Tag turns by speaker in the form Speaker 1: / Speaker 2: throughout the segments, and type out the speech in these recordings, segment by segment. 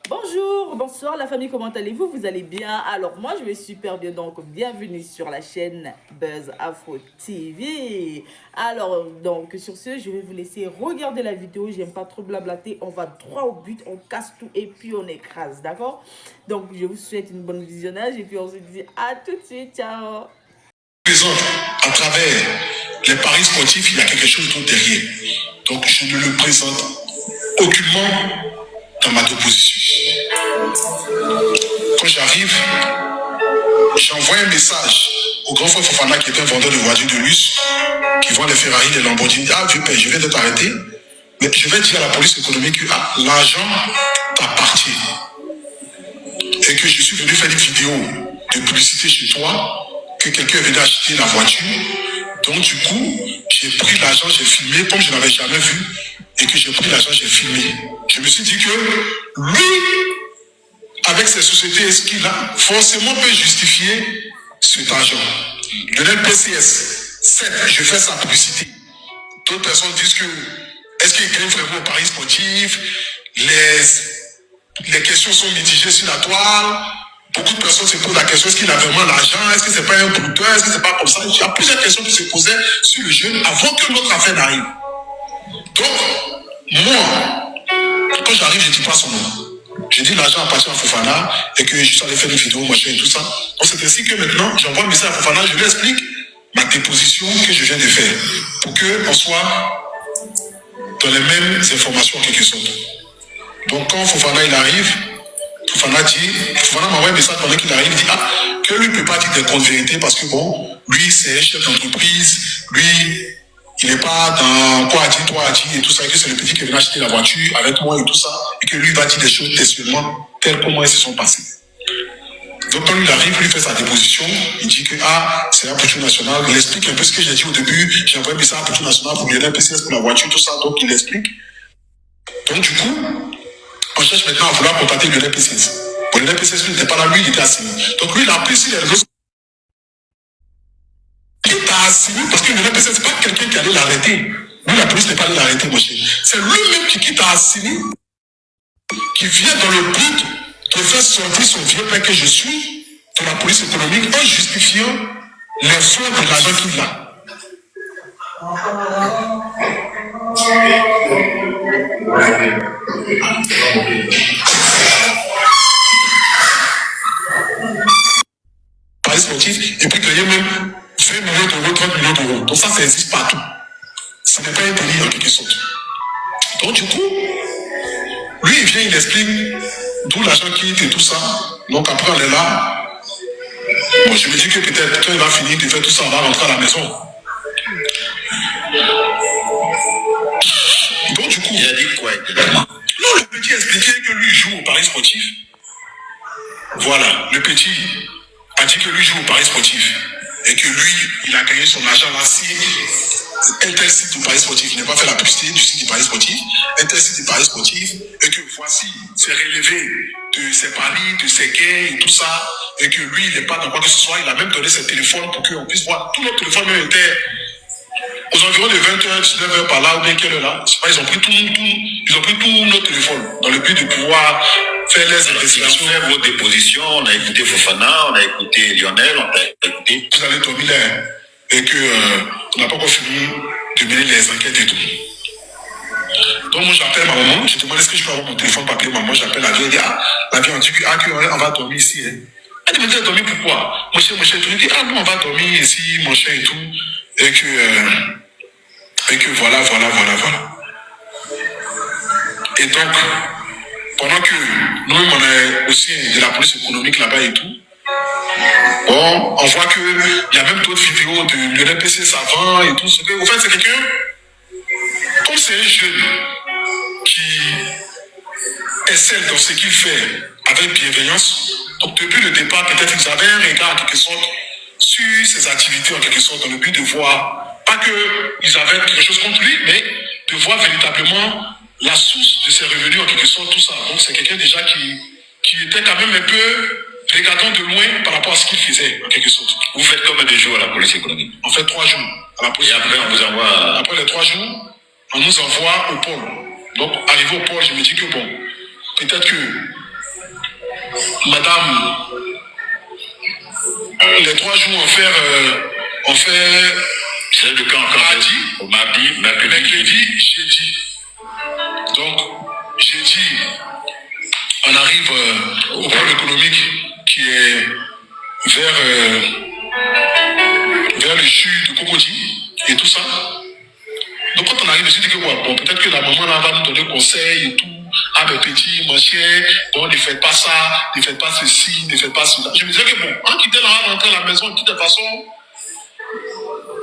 Speaker 1: Bonjour, bonsoir la famille, comment allez-vous? Vous allez bien? Alors moi je vais super bien, donc bienvenue sur la chaîne Buzz Afro TV. Alors donc sur ce, je vais vous laisser regarder la vidéo, j'aime pas trop blablater, on va droit au but, on casse tout et puis on écrase, d'accord? Donc je vous souhaite une bonne visionnage et puis on se dit à tout de suite, ciao.
Speaker 2: À travers les paris sportifs, il y a quelque chose d'autre derrière. Donc je ne le présente aucunement dans ma proposition. Quand j'arrive, j'envoie un message au grand frère Fofana qui est un vendeur de voitures de luxe, qui vend les Ferrari, les Lamborghini. Ah, je viens d'être arrêté, mais je vais dire à la police économique que l'argent t'appartient. Et que je suis venu faire une vidéo de publicité chez toi, que quelqu'un est venu acheter la voiture. Donc du coup, j'ai pris l'argent, j'ai filmé, comme je n'avais jamais vu, et que j'ai pris l'argent, j'ai filmé. Je me suis dit que lui, avec ses sociétés, ce qu'il a, forcément peut justifier cet argent. Lionel PCS, certes, je fais sa publicité. D'autres personnes disent que, est-ce qu'il crée vraiment au paris sportif? Les questions sont mitigées sur la toile. Beaucoup de personnes se posent la question, est-ce qu'il a vraiment l'argent? Est-ce que c'est pas un brouteur? Est-ce que c'est pas comme ça? Il y a plusieurs questions qui se posaient sur le jeune avant que notre affaire n'arrive. Donc, moi, quand j'arrive, je ne dis pas son nom. Je dis l'argent appartient à Fofana et que je suis allé faire une vidéo, machin et tout ça. Donc c'est ainsi que maintenant, j'envoie un message à Fofana, je lui explique ma déposition que je viens de faire pour qu'on soit dans les mêmes informations en quelque sorte. Donc quand Fofana il arrive, Fofana m'envoie un message pendant qu'il arrive, il dit que lui ne peut pas dire des grosses vérités parce que bon, lui c'est un chef d'entreprise, lui il n'est pas dans quoi a dit, toi a dit et tout ça, et que c'est le petit qui est venu acheter la voiture avec moi et tout ça, et que lui va dire des choses textuellement telles comment elles se sont passées. Donc quand lui arrive, lui fait sa déposition, il dit que c'est la Poutine nationale, il explique un peu ce que j'ai dit au début, j'ai envoyé un message à la Poutine nationale pour Lionel PCS pour la voiture, tout ça, donc il explique. Donc du coup, on cherche maintenant à vouloir contacter Lionel PCS. Bon, Lionel PCS lui n'était pas là, lui il était assis. Donc lui il a pris sur les réseaux. Parce que le PCS, c'est pas quelqu'un qui allait l'arrêter. Lui, la police n'est pas allée l'arrêter, mon cher. C'est lui-même qui quitte à Assini, qui vient dans le but de faire sortir son vieux père que je suis de la police économique en justifiant les fonds de l'argent qu'il a. Paris sportif, et puis gagner même 20 millions d'euros, 30 millions d'euros. Donc ça existe partout. Ce n'est pas un délit en quelque sorte. Donc du coup, lui il vient, il explique d'où l'argent quitte et tout ça. Donc après on est là. Bon, je me dis que peut-être quand il va finir de faire tout ça, on va rentrer à la maison. Donc du coup, il a dit quoi exactement? Non, le petit expliquait que lui joue au paris sportif. Voilà, le petit a dit que lui joue au paris sportif. Et que lui, il a gagné son argent là si un tel site du paris sportif, il n'a pas fait la publicité du site du paris sportif, un tel site du paris sportif, et que voici, c'est relevé de ses paris, de ses gains et tout ça, et que lui, il n'est pas dans quoi que ce soit, il a même donné ses téléphones pour qu'on puisse voir. Tout notre téléphone même était aux environs de 20h, 19h par là, ou bien quelle heure là, ils ont pris tout notre téléphone, dans le but de pouvoir faire les investigations.
Speaker 3: Faire vos dépositions, on a écouté Fofana, on a écouté Lionel, on a écouté.
Speaker 2: Vous allez dormir là, et que on n'a pas encore fini de mener les enquêtes et tout. Donc moi j'appelle ma maman, je demande est-ce que je peux avoir mon téléphone papier, maman, j'appelle la vieille, elle dit la vieille on dit qu'on va dormir ici. Hein. Elle dit mais tu vas dormir pourquoi? Mon cher, il dit non on va dormir ici, mon cher et tout, et que voilà. Et donc, pendant que nous on est aussi de la police économique là-bas et tout, bon, on voit qu'il y a même d'autres vidéos de Lionel PCS avant et tout. En fait, c'est quelqu'un, comme c'est un jeune qui excelle dans ce qu'il fait avec bienveillance, donc depuis le départ, peut-être qu'ils avaient un regard en quelque sorte sur ses activités en quelque sorte, dans le but de voir, pas qu'ils avaient quelque chose contre lui, mais de voir véritablement la source de ses revenus en quelque sorte, tout ça. Donc c'est quelqu'un déjà qui était quand même un peu regardant de loin par rapport à ce qu'il faisait, en quelque sorte.
Speaker 3: Vous faites combien de jours à la police économique?
Speaker 2: On fait 3 jours à la police.
Speaker 3: Et après, on vous envoie...
Speaker 2: Après les 3 jours, on nous envoie au pôle. Donc, arrivé au port, je me dis que bon, peut-être que madame, les 3 jours, on fait
Speaker 3: C'est le cas encore. Mardi,
Speaker 2: mercredi, jeudi. Donc, jeudi, on arrive au pôle économique qui est vers le sud de Cocody et tout ça. Donc, quand on arrive, je me suis dit que bon, peut-être que la maman là, va nous donner conseil et tout. Ah, mes petits, mon chien, bon, ne faites pas ça, ne faites pas ceci, ne faites pas cela. Je me disais que bon, en quittant là, rentrer à la maison, de toute façon,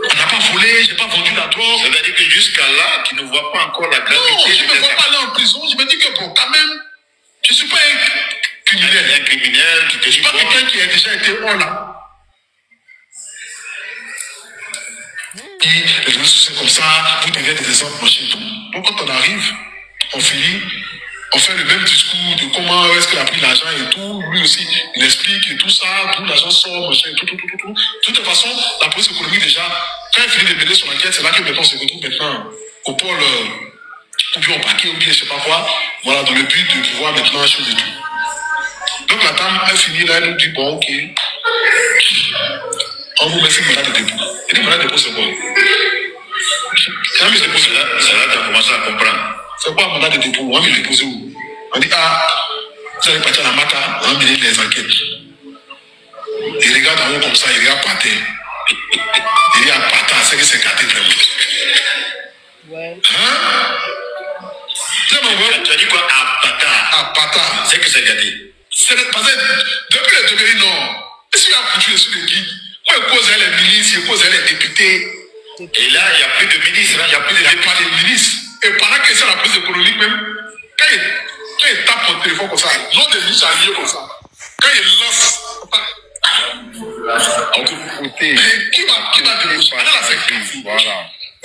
Speaker 2: on n'a pas volé, j'ai pas vendu la drogue.
Speaker 3: Ça veut dire que jusqu'à là, tu ne vois pas encore la gravité.
Speaker 2: Non, je ne me vois pas aller en prison. Je me dis que bon, quand même, je ne suis pas un criminel.
Speaker 3: Un criminel qui te
Speaker 2: Je ne suis pas quelqu'un qui a déjà été hors là. Et les gens sont comme ça, vous devenez des exemples, machin, tout. Donc quand on arrive, on finit, on fait le même discours de comment est-ce qu'il a pris l'argent et tout. Lui aussi, il explique et tout ça, d'où l'argent sort, machin, tout. De toute façon, la police économique déjà, quand il finit de mener son enquête, c'est là que maintenant on se retrouve maintenant au pôle, ou bien au paquet, ou bien je sais pas quoi, voilà, dans le but de pouvoir maintenant chose et tout. Donc la dame, elle finit là, elle nous dit, bon, ok, on vous met une mandat de dépôt. Et le mandat de dépôt, c'est quoi? Quand je dépose là,
Speaker 3: c'est là que tu as commencé à comprendre.
Speaker 2: c'est quoi un mandat de dépôt? On va me déposer où? On dit, ah, vous allez partir à la MACA, on va mener les enquêtes. Il regarde en haut comme ça, il regarde par terre. Il regarde par terre, c'est que c'est gâté vraiment.
Speaker 1: Ouais.
Speaker 2: Hein? Tu
Speaker 3: as dit quoi?
Speaker 2: À Pata.
Speaker 3: C'est que c'est gâté.
Speaker 2: C'est parce que depuis le début, non. Est-ce qu'il y a coutume sur les guides? Moi, il cause les ministres, il cause les députés.
Speaker 3: Et là, il n'y a plus de ministres, il n'y a plus de
Speaker 2: ministres. Et pendant que c'est la police économique même, quand il tape mon téléphone comme ça, non de lui allié comme ça, quand il lance, qui va déboucher? Voilà.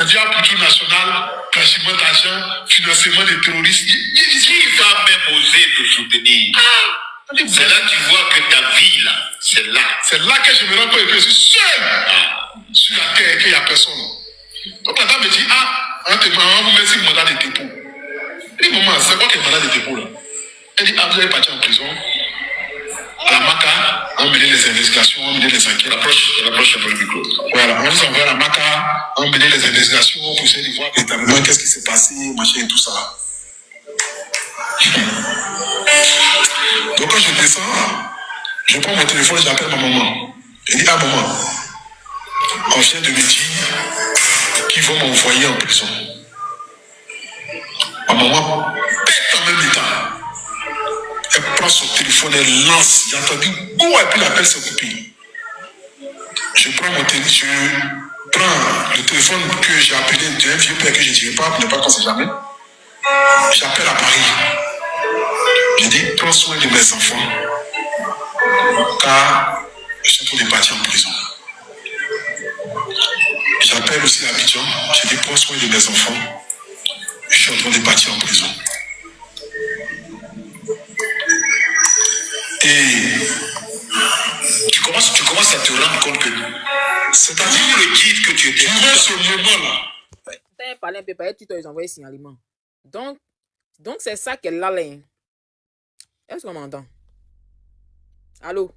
Speaker 2: On dit à Poutou national, blanchiment d'argent, financement des terroristes.
Speaker 3: Il va même oser te soutenir. C'est là que tu vois que ta vie, là, c'est là.
Speaker 2: C'est là que je me rends compte que je suis seul sur la terre et qu'il n'y a personne. Donc la dame me dit, on vous met sur le mandat de dépôt. Elle dit, maman, c'est quoi que le mandat de dépôt là? Elle dit, vous allez partir en prison. À la MACA, on menait les investigations, on menait les enquêtes.
Speaker 3: L'approche est pas le micro.
Speaker 2: Voilà, on vous envoie à la MACA, on menait les investigations pour essayer de voir véritablement qu'est-ce qui s'est passé, machin et tout ça. Donc quand je descends, je prends mon téléphone, j'appelle ma maman. Elle dit, maman, on vient de me dire qu'ils vont m'envoyer en prison. Ma maman pète en même temps. Elle prend son téléphone, elle lance. J'ai entendu boum, et puis l'appel s'est coupé. Je prends mon téléphone, je prends le téléphone que j'ai appelé d'un vieux père que je ne dirai pas, pour ne pas qu'on sait jamais. J'appelle à Paris. Je dis, prends soin de mes enfants. Car je suis en train de partir en prison. J'appelle aussi à Abidjan. Je dis, prends soin de mes enfants. Je suis en train de partir en prison. Et
Speaker 3: tu commences à te rendre compte que c'est-à-dire le guide que tu étais
Speaker 2: durant ce moment-là.
Speaker 1: T'as parlé un peu, tu t'as envoyé signalement. Donc c'est ça qu'elle a là. Est-ce qu'on m'entend? Allô?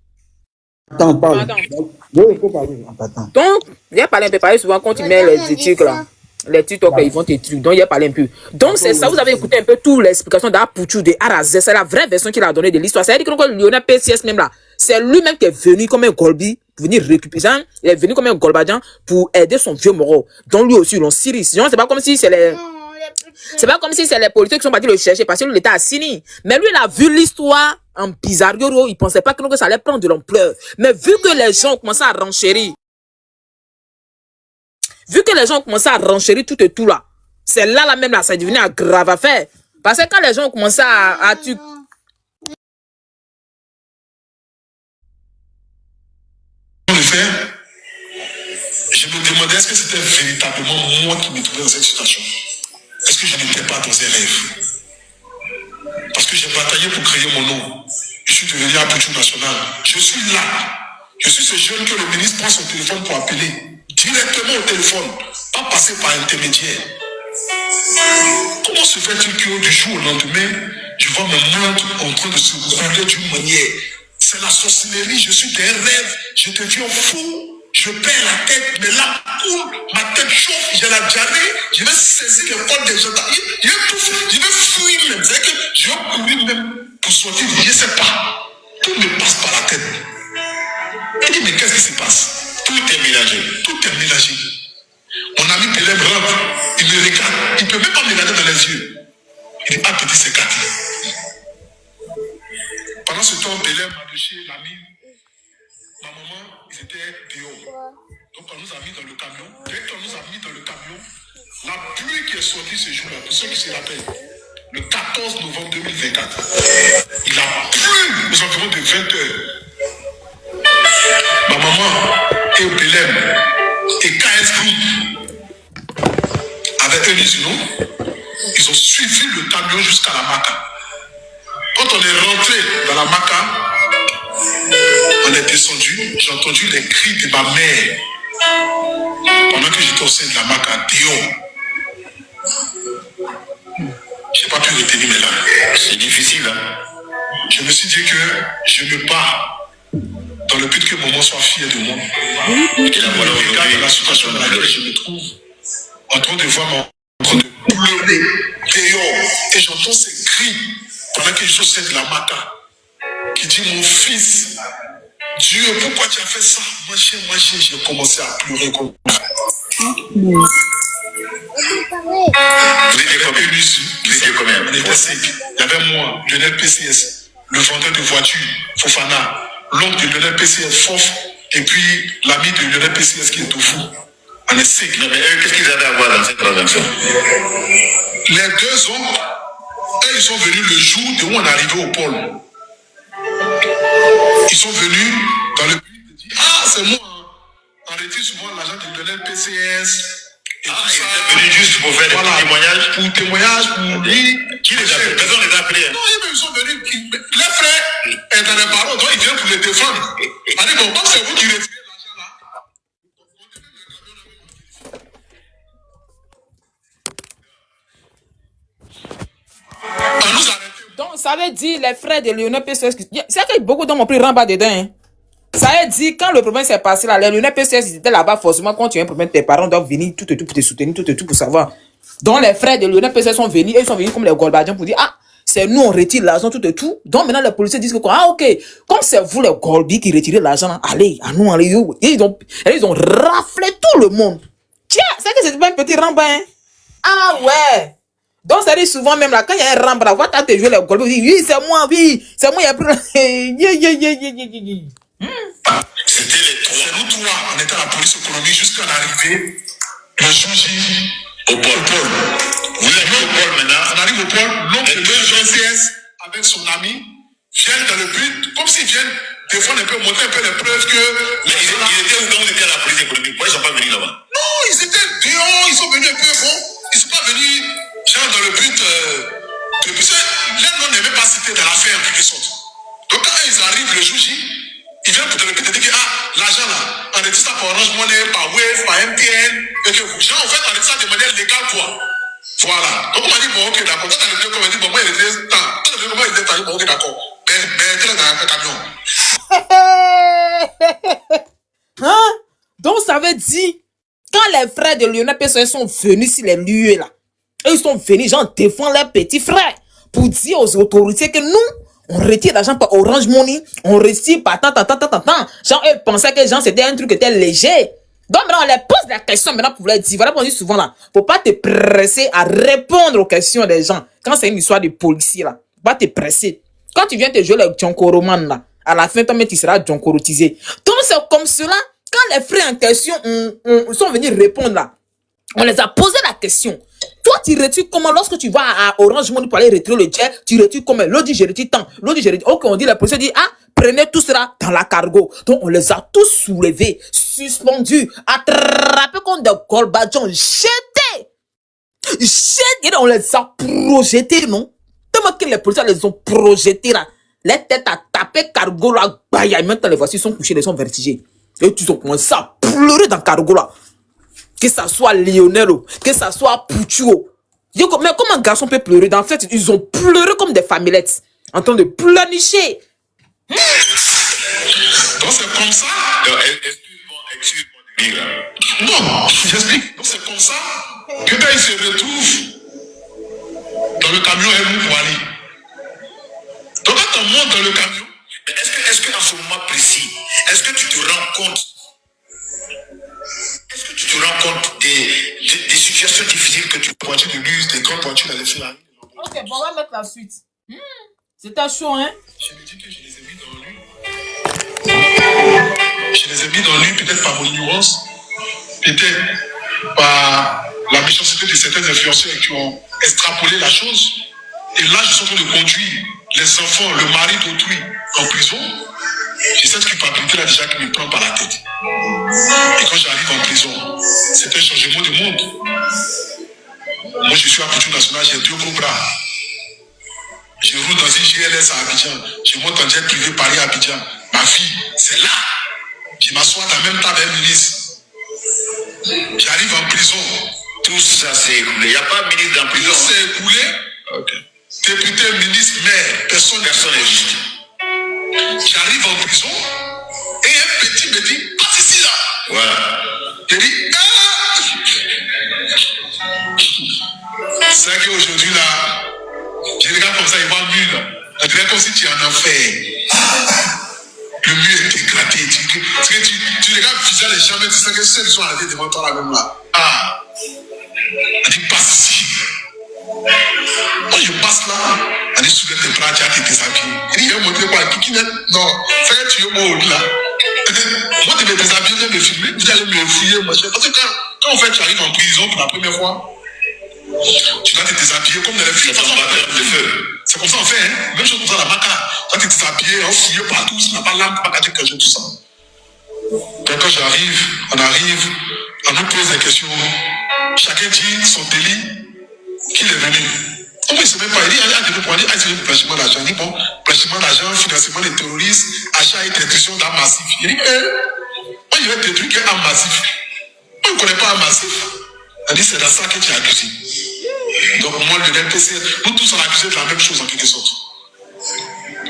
Speaker 4: Attends, parle.
Speaker 1: Attends.
Speaker 4: Oui, il faut parler. Attends.
Speaker 1: Donc, il y a parlé un peu, pareil, souvent quand tu mets les études là. Les TikTok, ils vont t'étudier. Donc, il y a parlé un peu. Donc, c'est ça. Vous avez écouté un peu toutes les explications d'Apouchou, de Arazé. C'est la vraie version qu'il a donnée de l'histoire. C'est-à-dire que Lionel PCS, même là, c'est lui-même qui est venu comme un Golbi pour venir récupérer. Il est venu comme un Golbadjan pour aider son vieux moro. Donc, lui aussi, ils l'ont siri. Sinon, c'est pas comme si c'est les. C'est pas comme si c'est les politiques qui sont partis le chercher parce que lui, il était assigné. Mais lui, il a vu l'histoire en bizarro. Il pensait pas que ça allait prendre de l'ampleur. Mais vu que les gens ont commencé à renchérir, tout et tout là, c'est là même là, ça est devenu un grave affaire. Parce que quand les gens ont commencé à tu...
Speaker 2: Je me demandais est-ce que c'était véritablement moi qui me trouvais dans cette situation. Est-ce que je n'étais pas dans un rêve? Parce que j'ai bataillé pour créer mon nom. Je suis devenu Apouchou national. Je suis là. Je suis ce jeune que le ministre prend son téléphone pour appeler directement au téléphone, pas passer par intermédiaire. comment se fait-il que du jour au lendemain, je vois ma montre en train de se rouler d'une manière? C'est la sorcellerie, je suis des rêves, je deviens fou, je perds la tête, mes larmes coulent, ma tête chauffe, j'ai la diarrhée, je vais saisir les potes des gens, je vais fuir même, c'est-à-dire que je vais courir même pour sortir, je ne sais pas. Tout me passe par la tête. Il dit, mais qu'est-ce qui se passe? Tout est mélangé. Tout est mélangé. Mon ami Pelem rentre, il me regarde, il ne peut même pas me regarder dans les yeux. Il dit, ah petit, c'est Cathy. Pendant ce temps, Pelem a touché l'ami. Ma maman, ils étaient dehors. Donc on nous a mis dans le camion. Dès qu'on nous a mis dans le camion, la pluie qui est sortie ce jour-là, pour ceux qui se rappellent, le 14 novembre 2024, il a plu aux environs de 20 heures. Ma maman et Pelem et KS Group, avec Elis, ils ont suivi le camion jusqu'à la Maca. Quand on est rentré dans la Maca, on est descendu, j'ai entendu les cris de ma mère pendant que j'étais au sein de la Maca, dehors. Je n'ai pas pu retenir mes larmes.
Speaker 3: C'est difficile, hein?
Speaker 2: Je me suis dit que je me bats dans le but que maman soit fière de moi.
Speaker 3: Et la voilà aujourd'hui.
Speaker 2: Regarde la situation dans laquelle je me trouve, en train de voir maman en train de pleurer dehors. Et j'entends ces cris pendant que je suis au sein de la Maca qui dit, mon fils, Dieu, pourquoi tu as fait ça? Moi, j'ai commencé à pleurer comme ça.
Speaker 3: Vous étiez combien?
Speaker 2: Vous étiez combien? On était 5. Il y avait moi, Lionel PCS, le vendeur de voitures, Fofana, l'oncle de Lionel PCS, Fof, et puis l'ami de Lionel PCS qui est Tofu. On est 5.
Speaker 3: Non, mais eux, qu'est-ce qu'ils avaient à voir dans cette transaction?
Speaker 2: Les deux oncles, eux, ils sont venus le jour où on est arrivé au pôle. Ils sont venus dans le but de dire, ah, c'est moi. On retire souvent l'agent de Lionel PCS. Et
Speaker 3: Ah,
Speaker 2: tout
Speaker 3: ils
Speaker 2: ça.
Speaker 3: étaient venus juste pour faire des petits témoignages.
Speaker 2: Pour témoignages, pour dire.
Speaker 3: Qui les a appelés? Personne ne les a appelés.
Speaker 2: Non, ils sont venus. Les frères est dans les barreaux, donc ils viennent pour les défendre. On dit, bon, comme c'est vous qui retirez l'argent là. On nous a arrêtés.
Speaker 1: Donc, ça veut dire les frères de Lionel PCS. C'est que beaucoup d'hommes ont pris Ramba dedans. Hein. Ça veut dire quand le problème s'est passé là, les Lionel PCS ils étaient là-bas forcément. Quand tu as un problème, tes parents doivent venir tout et tout pour te soutenir, tout et tout pour savoir. Donc, les frères de Lionel PCS sont venus, et ils sont venus comme les Golbadjans pour dire, ah, c'est nous, on retire l'argent, tout et tout. Donc, maintenant, les policiers disent que, ah, ok, comme c'est vous, les Golbi, qui retirez l'argent, allez, à nous, allez, et ils ont raflé tout le monde. Tiens, c'est que c'est pas un petit Ramba, hein. Ah, ouais. Donc, ça dit souvent, même là, quand il y a un Ramba, va t'as te jouer les Golbi, oui, c'est moi, il y a plus.
Speaker 2: C'était les trois. C'est nous trois. On était à la police économique jusqu'à l'arrivée le jour J au pôle.
Speaker 3: Vous êtes au pôle maintenant.
Speaker 2: On arrive au pôle. L'oncle de PCS avec son ami viennent dans le but, comme s'ils viennent défendre un peu, montrer un peu les preuves que.
Speaker 3: Mais ils étaient où quand vous étiez à la police économique? Pourquoi ils ne sont pas venus là-bas?
Speaker 2: Non, ils étaient dehors, ils sont venus un peu bon. Ils ne sont pas venus, genre, dans le but de. Leur nom n'est même pas cité dans l'affaire en quelque sorte. Donc quand ils arrivent le jour J, ils viennent pour te répéter que l'argent là, on retire ça par Orange Money, par Wave, par MTN, et que genre en fait on retire ça de manière légale quoi. Voilà. Donc on m'a dit bon ok d'accord, toi t'as le comme on dit bon moi il était temps, toi le comment il était temps, bon ok d'accord. Mais tu es dans un camion.
Speaker 1: Hein? Donc ça veut dire, quand les frères de Lionel PCS sont venus sur les lieux là, et ils sont venus, genre, défendre leurs petits frères, pour dire aux autorités que nous, on retire l'argent par Orange Money, on retire par tant. Genre, eux pensaient que genre, c'était un truc qui était léger. Donc maintenant, on les pose la question maintenant pour leur dire, voilà, on dit souvent là, faut pas te presser à répondre aux questions des gens. Quand c'est une histoire de policier là, faut pas te presser. Quand tu viens te jouer le Djonkoroman là, à la fin, toi-même, tu seras Djonkorotisé. Donc c'est comme cela, quand les frères en question sont venus répondre là, on les a posé la question. Toi, tu retires comment lorsque tu vas à Orange Money pour aller retirer le jet, tu retires comment? L'autre dit, je retire tant. L'autre dit, je retire. Ok, on dit, la police dit, ah, prenez tout cela dans la cargo. Donc, on les a tous soulevés, suspendus, attrapés comme des golbadjons, jetés. On les a projetés, non? Tellement que les policiers les ont projetés, là. Les têtes à taper cargo, là, baya. Maintenant, les voici sont couchés, ils sont vertigés. Et ils ont commencé à pleurer dans le cargo, là. Que ça soit Lionel, que ça soit Pouchou.
Speaker 5: Mais comment un garçon peut pleurer? En fait, ils ont pleuré comme des famillettes, en train de pleurnicher.
Speaker 2: Donc c'est comme ça.
Speaker 3: Excuse-moi de dire.
Speaker 2: Non, j'explique. Donc c'est comme ça que quand ils se retrouvent dans le camion et nous pour aller. Donc quand on monte dans le camion,
Speaker 3: Mais est-ce que en ce moment précis, est-ce que tu te rends compte des situations difficiles que tu
Speaker 2: voitures de bus, des grandes voitures dans les filles.
Speaker 1: Ok, bon, on va mettre la suite. C'était chaud, hein?
Speaker 2: Je me dis que je les ai mis dans lui. Je les ai mis dans lui, peut-être par mon ignorance, peut-être par la méchanceté de certains influenceurs qui ont extrapolé la chose. Et là, je suis en train de conduire les enfants, le mari d'autrui en prison. J'ai cette culpabilité-là déjà qui me prend par la tête. Et quand j'arrive en prison, c'est un changement de monde. Moi, je suis à Couture Nationale, j'ai 2 gros bras. Je roule dans une GLS à Abidjan. Je monte en jet privé Paris à Abidjan. Ma fille, c'est là. Je m'assois dans la même table avec ministre. J'arrive en prison.
Speaker 3: Tout ça s'est écoulé. Il n'y a pas de ministre en prison.
Speaker 2: Tout s'est écoulé.
Speaker 3: Okay.
Speaker 2: Député, ministre, maire, personne n'est juste. J'arrive en prison et un petit me dit, passe ici là.
Speaker 3: Voilà.
Speaker 2: Je dis, c'est vrai qu'aujourd'hui là, je regarde comme ça, il voit mur là. On dirait comme si tu es en enfer. Le mur est dégradé. Tu regardes le visage des gens, mais tu sais que ceux qui sont arrêtés devant toi là même là. Ah, elle dit, passe ici. Quand je passe là, elle dit, soulève tes bras, tu as tes déshabillés. Il dit, il va montrer quoi? Qui n'est? Non, c'est que tu es mort là. Moi, tu me déshabiller, je vais me filmer, vous allez me fouiller, moi. Parce que quand en fait, tu arrives en prison pour la première fois, tu dois te déshabiller comme dans les films. C'est comme ça on fait, hein? Même chose comme ça, la maca. Tu dois te déshabiller, on fouille partout, si tu n'as pas l'âme, tu n'as pas gâté quelque chose, tout ça. Donc quand j'arrive, on nous pose des questions. Chacun dit son délit, qu'il est venu. On ne sait même pas, il dit, il dit, blanchiment d'argent. Il dit, bon, blanchiment d'argent, financement des terroristes, achat et destruction d'armes massifs. Il dit, moi je vais détruire qu'un arme massif. On ne connaît pas un massif. Il dit, c'est dans ça que tu es accusé. Donc moi, le NPC, nous tous on est accusés de la même chose en quelque sorte.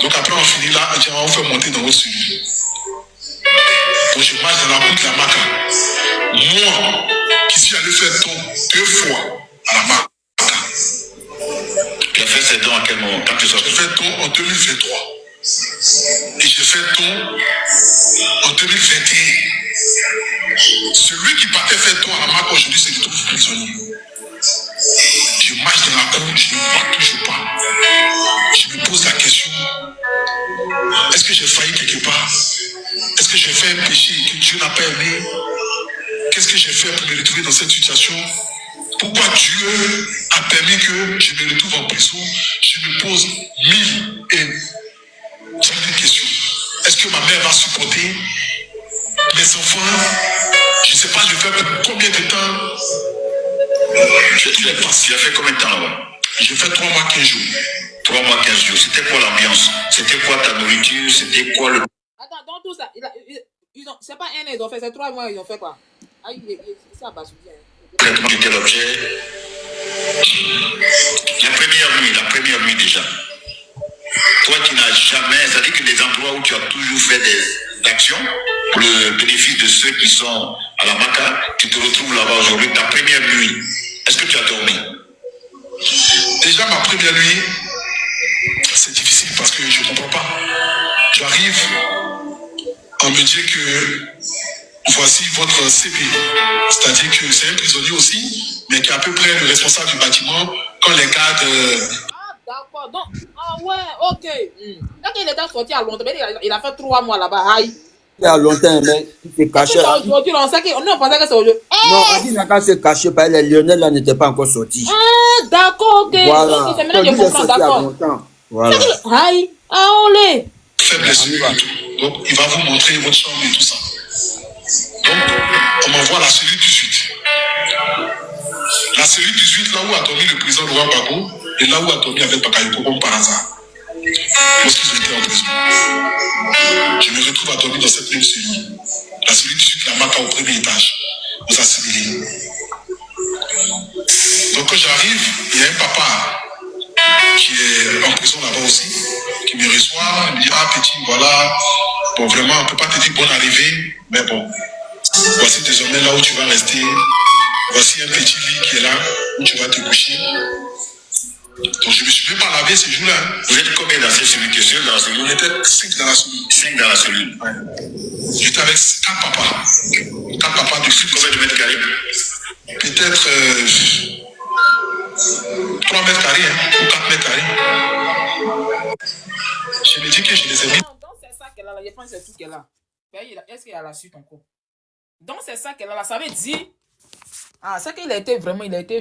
Speaker 2: Donc après on finit là, on fait monter dans votre suivi. Donc je marche dans la route de la Maca. Moi, qui suis allé faire don 2 fois à la Maca.
Speaker 3: Tu as fait ces dons à quel moment? Quand tu sors?
Speaker 2: J'ai fait don en 2023. Et j'ai fait don en 2021. Celui qui partait faire don à la Maca aujourd'hui, c'est le tout prisonnier. Je marche dans la cour, je ne vois toujours pas. Je me pose la question, est-ce que j'ai failli quelque part? Est-ce que j'ai fait un péché que Dieu n'a pas aimé? Qu'est-ce que j'ai fait pour me retrouver dans cette situation? Pourquoi Dieu a permis que je me retrouve en prison? Je me pose 1000 questions. Est-ce que ma mère va supporter mes enfants? Je ne sais pas, je fais pour combien de temps?
Speaker 3: Tu as fait combien de temps là-bas?
Speaker 2: J'ai fait 3 mois, 15 jours.
Speaker 3: 3 mois, 15 jours. C'était quoi l'ambiance? C'était quoi ta nourriture? C'était quoi le...
Speaker 1: Attends, dans tout ça, c'est pas un an, ils ont fait, c'est 3 mois, ils ont fait quoi? Ah, ça va bien.
Speaker 3: Traitement de quel objet? La première nuit déjà. Toi qui n'as jamais, c'est-à-dire que des endroits où tu as toujours fait des actions pour le bénéfice de ceux qui sont à la Maca, tu te retrouves là-bas aujourd'hui, ta première nuit. Est-ce que tu as dormi?
Speaker 2: Déjà ma première nuit, c'est difficile parce que je ne comprends pas. J'arrive, on me dit que voici votre CP. C'est-à-dire que c'est un prisonnier aussi, mais qui est à peu près le responsable du bâtiment quand les gardes...
Speaker 1: Ah, d'accord. Donc, ah ouais, ok. Quand il était sorti à longtemps, il a fait 3 mois là-bas. Aïe.
Speaker 4: Il y a longtemps, mais il s'est caché.
Speaker 1: Aujourd'hui, on pensait que c'est aujourd'hui.
Speaker 4: Non, on dit qu'il s'est caché parce que les Lionel là n'étaient pas encore sortis.
Speaker 1: Ah, d'accord, ok.
Speaker 4: Voilà.
Speaker 1: Okay, c'est maintenant que je comprends, d'accord.
Speaker 4: Voilà.
Speaker 1: Aïe, ah, on l'est.
Speaker 2: Faiblesse. Donc, il va vous montrer votre chambre et tout ça. Donc, on m'envoie la cellule 18. La cellule 18, là où a dormi le président Laurent Gbagbo, et là où a dormi avec Bakayoko comme par hasard. Lorsqu'ils étaient en prison. Je me retrouve à dormir dans cette même cellule. La cellule 18, la Maca au premier étage, aux assimilés. Donc Donc quand j'arrive, il y a un papa qui est en prison là-bas aussi, qui me reçoit, il me dit, ah petit, voilà, bon vraiment, on ne peut pas te dire bonne arrivée, mais bon, voici désormais là où tu vas rester, voici un petit lit qui est là, où tu vas te coucher. Donc je ne me suis même pas lavé ce jour-là.
Speaker 3: Vous êtes combien dans cette cellule? Que seul dans la cellule?
Speaker 2: On était 5 dans la cellule.
Speaker 3: 5 dans la cellule.
Speaker 2: Ouais. J'étais avec 4 papas. 4 papas de flux.
Speaker 3: Combien de mètres carrés?
Speaker 2: Peut-être 3 mètres carrés, hein, ou 4 mètres carrés. Je me dis que je les ai mis.
Speaker 5: Donc c'est ça qu'elle a là, je pense que c'est tout qu'elle a. Est-ce qu'il y a la suite encore? Donc c'est ça qu'elle a là, ça veut dire... Ah, c'est qu'il a été vraiment, il a été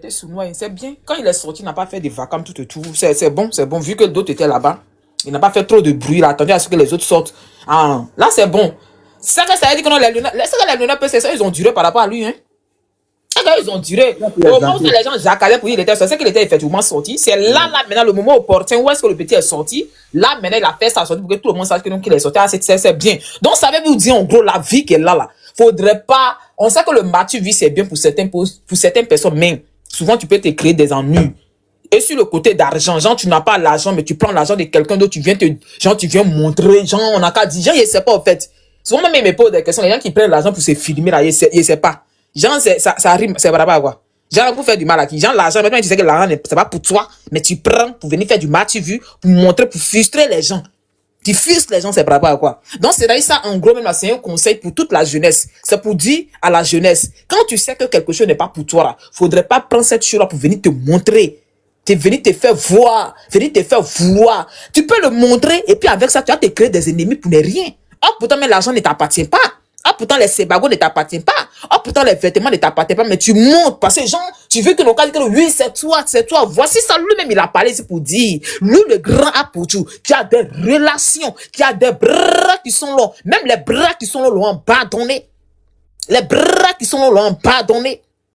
Speaker 5: sournois, c'est bien. Quand il est sorti, il n'a pas fait des vacances tout et tout. C'est bon, vu que d'autres étaient là-bas. Il n'a pas fait trop de bruit, il a attendu à ce que les autres sortent. Ah, là c'est bon. C'est que ça veut dire que non, les Léonard, c'est ça, ils ont duré par rapport à lui, hein. Ils ont duré. Au moment où les gens jacalaient pour lui, il était sorti, c'est qu'il était effectivement sorti. C'est là, maintenant, le moment opportun où est-ce que le petit est sorti. Là, maintenant, il a fait sa sortie pour que tout le monde sache qu'il est sorti. Ah, c'est bien. Donc, ça veut vous dire, en gros, la vie qu'elle a là. Faudrait pas, on sait que le mature vie, c'est bien pour certaines personnes, mais souvent, tu peux te créer des ennuis. Et sur le côté d'argent, genre, tu n'as pas l'argent, mais tu prends l'argent de quelqu'un d'autre, tu viens montrer, genre, on n'a qu'à dire, genre, il sait pas, en fait. Souvent, même, ils me posent des questions, les gens qui prennent l'argent pour se filmer, là, ils sait pas. Genre, ça rime, c'est pas quoi. Genre, pour faire du mal à qui? Genre, l'argent, maintenant, tu sais que l'argent, c'est pas pour toi, mais tu prends pour venir faire du mal, tu veux, pour montrer, pour frustrer les gens. Tu frustres les gens, c'est par rapport à quoi? Donc, c'est d'ailleurs ça, en gros, même là, c'est un conseil pour toute la jeunesse. C'est pour dire à la jeunesse, quand tu sais que quelque chose n'est pas pour toi, là, faudrait pas prendre cette chose-là pour venir te montrer. Venir te faire voir. Tu peux le montrer, et puis avec ça, tu vas te créer des ennemis pour ne rien. Oh, pourtant, mais l'argent ne t'appartient pas. Ah, pourtant, les sébagots ne t'appartiennent pas. Ah, pourtant, les vêtements ne t'appartiennent pas. Mais tu montes parce que, genre, tu veux que nos cas disent que oui, c'est toi. Voici ça, lui-même, il a parlé ici pour dire. Lui, le grand a pour tout. Qui a des relations, qui a des bras qui sont là. Même les bras qui sont là l'ont abandonné.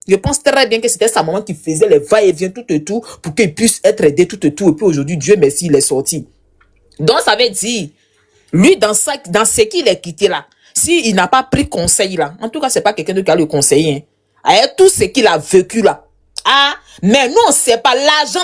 Speaker 5: Je pense très bien que c'était sa maman qui faisait les va-et-vient tout et tout pour qu'il puisse être aidé tout et tout. Et puis aujourd'hui, Dieu merci, il est sorti. Donc, ça veut dire, lui, dans ce qu'il est quitté là, s'il n'a pas pris conseil là, en tout cas, c'est pas quelqu'un qui a le conseiller. Hein. Avec tout ce qu'il a vécu là. Ah, mais nous, on sait pas. L'argent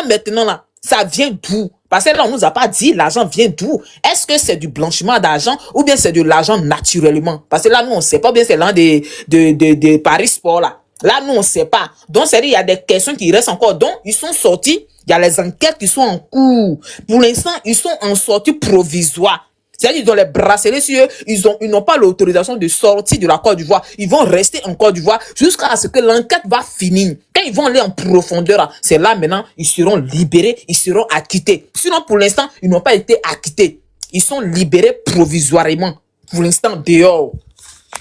Speaker 5: maintenant là, ça vient d'où? Parce que là, on nous a pas dit l'argent vient d'où. Est-ce que c'est du blanchiment d'argent ou bien c'est de l'argent naturellement? Parce que là, nous, on sait pas bien c'est l'un de Paris Sport là. Là, nous, on sait pas. Donc, c'est-à-dire, il y a des questions qui restent encore. Donc, ils sont sortis. Il y a les enquêtes qui sont en cours. Pour l'instant, ils sont en sortie provisoire. C'est-à-dire, ils ont les bracelets sur eux, ils n'ont pas l'autorisation de sortir de la Côte d'Ivoire. Ils vont rester en Côte d'Ivoire jusqu'à ce que l'enquête va finir. Quand ils vont aller en profondeur, c'est là maintenant, ils seront libérés, ils seront acquittés. Sinon, pour l'instant, ils n'ont pas été acquittés. Ils sont libérés provisoirement. Pour l'instant, dehors.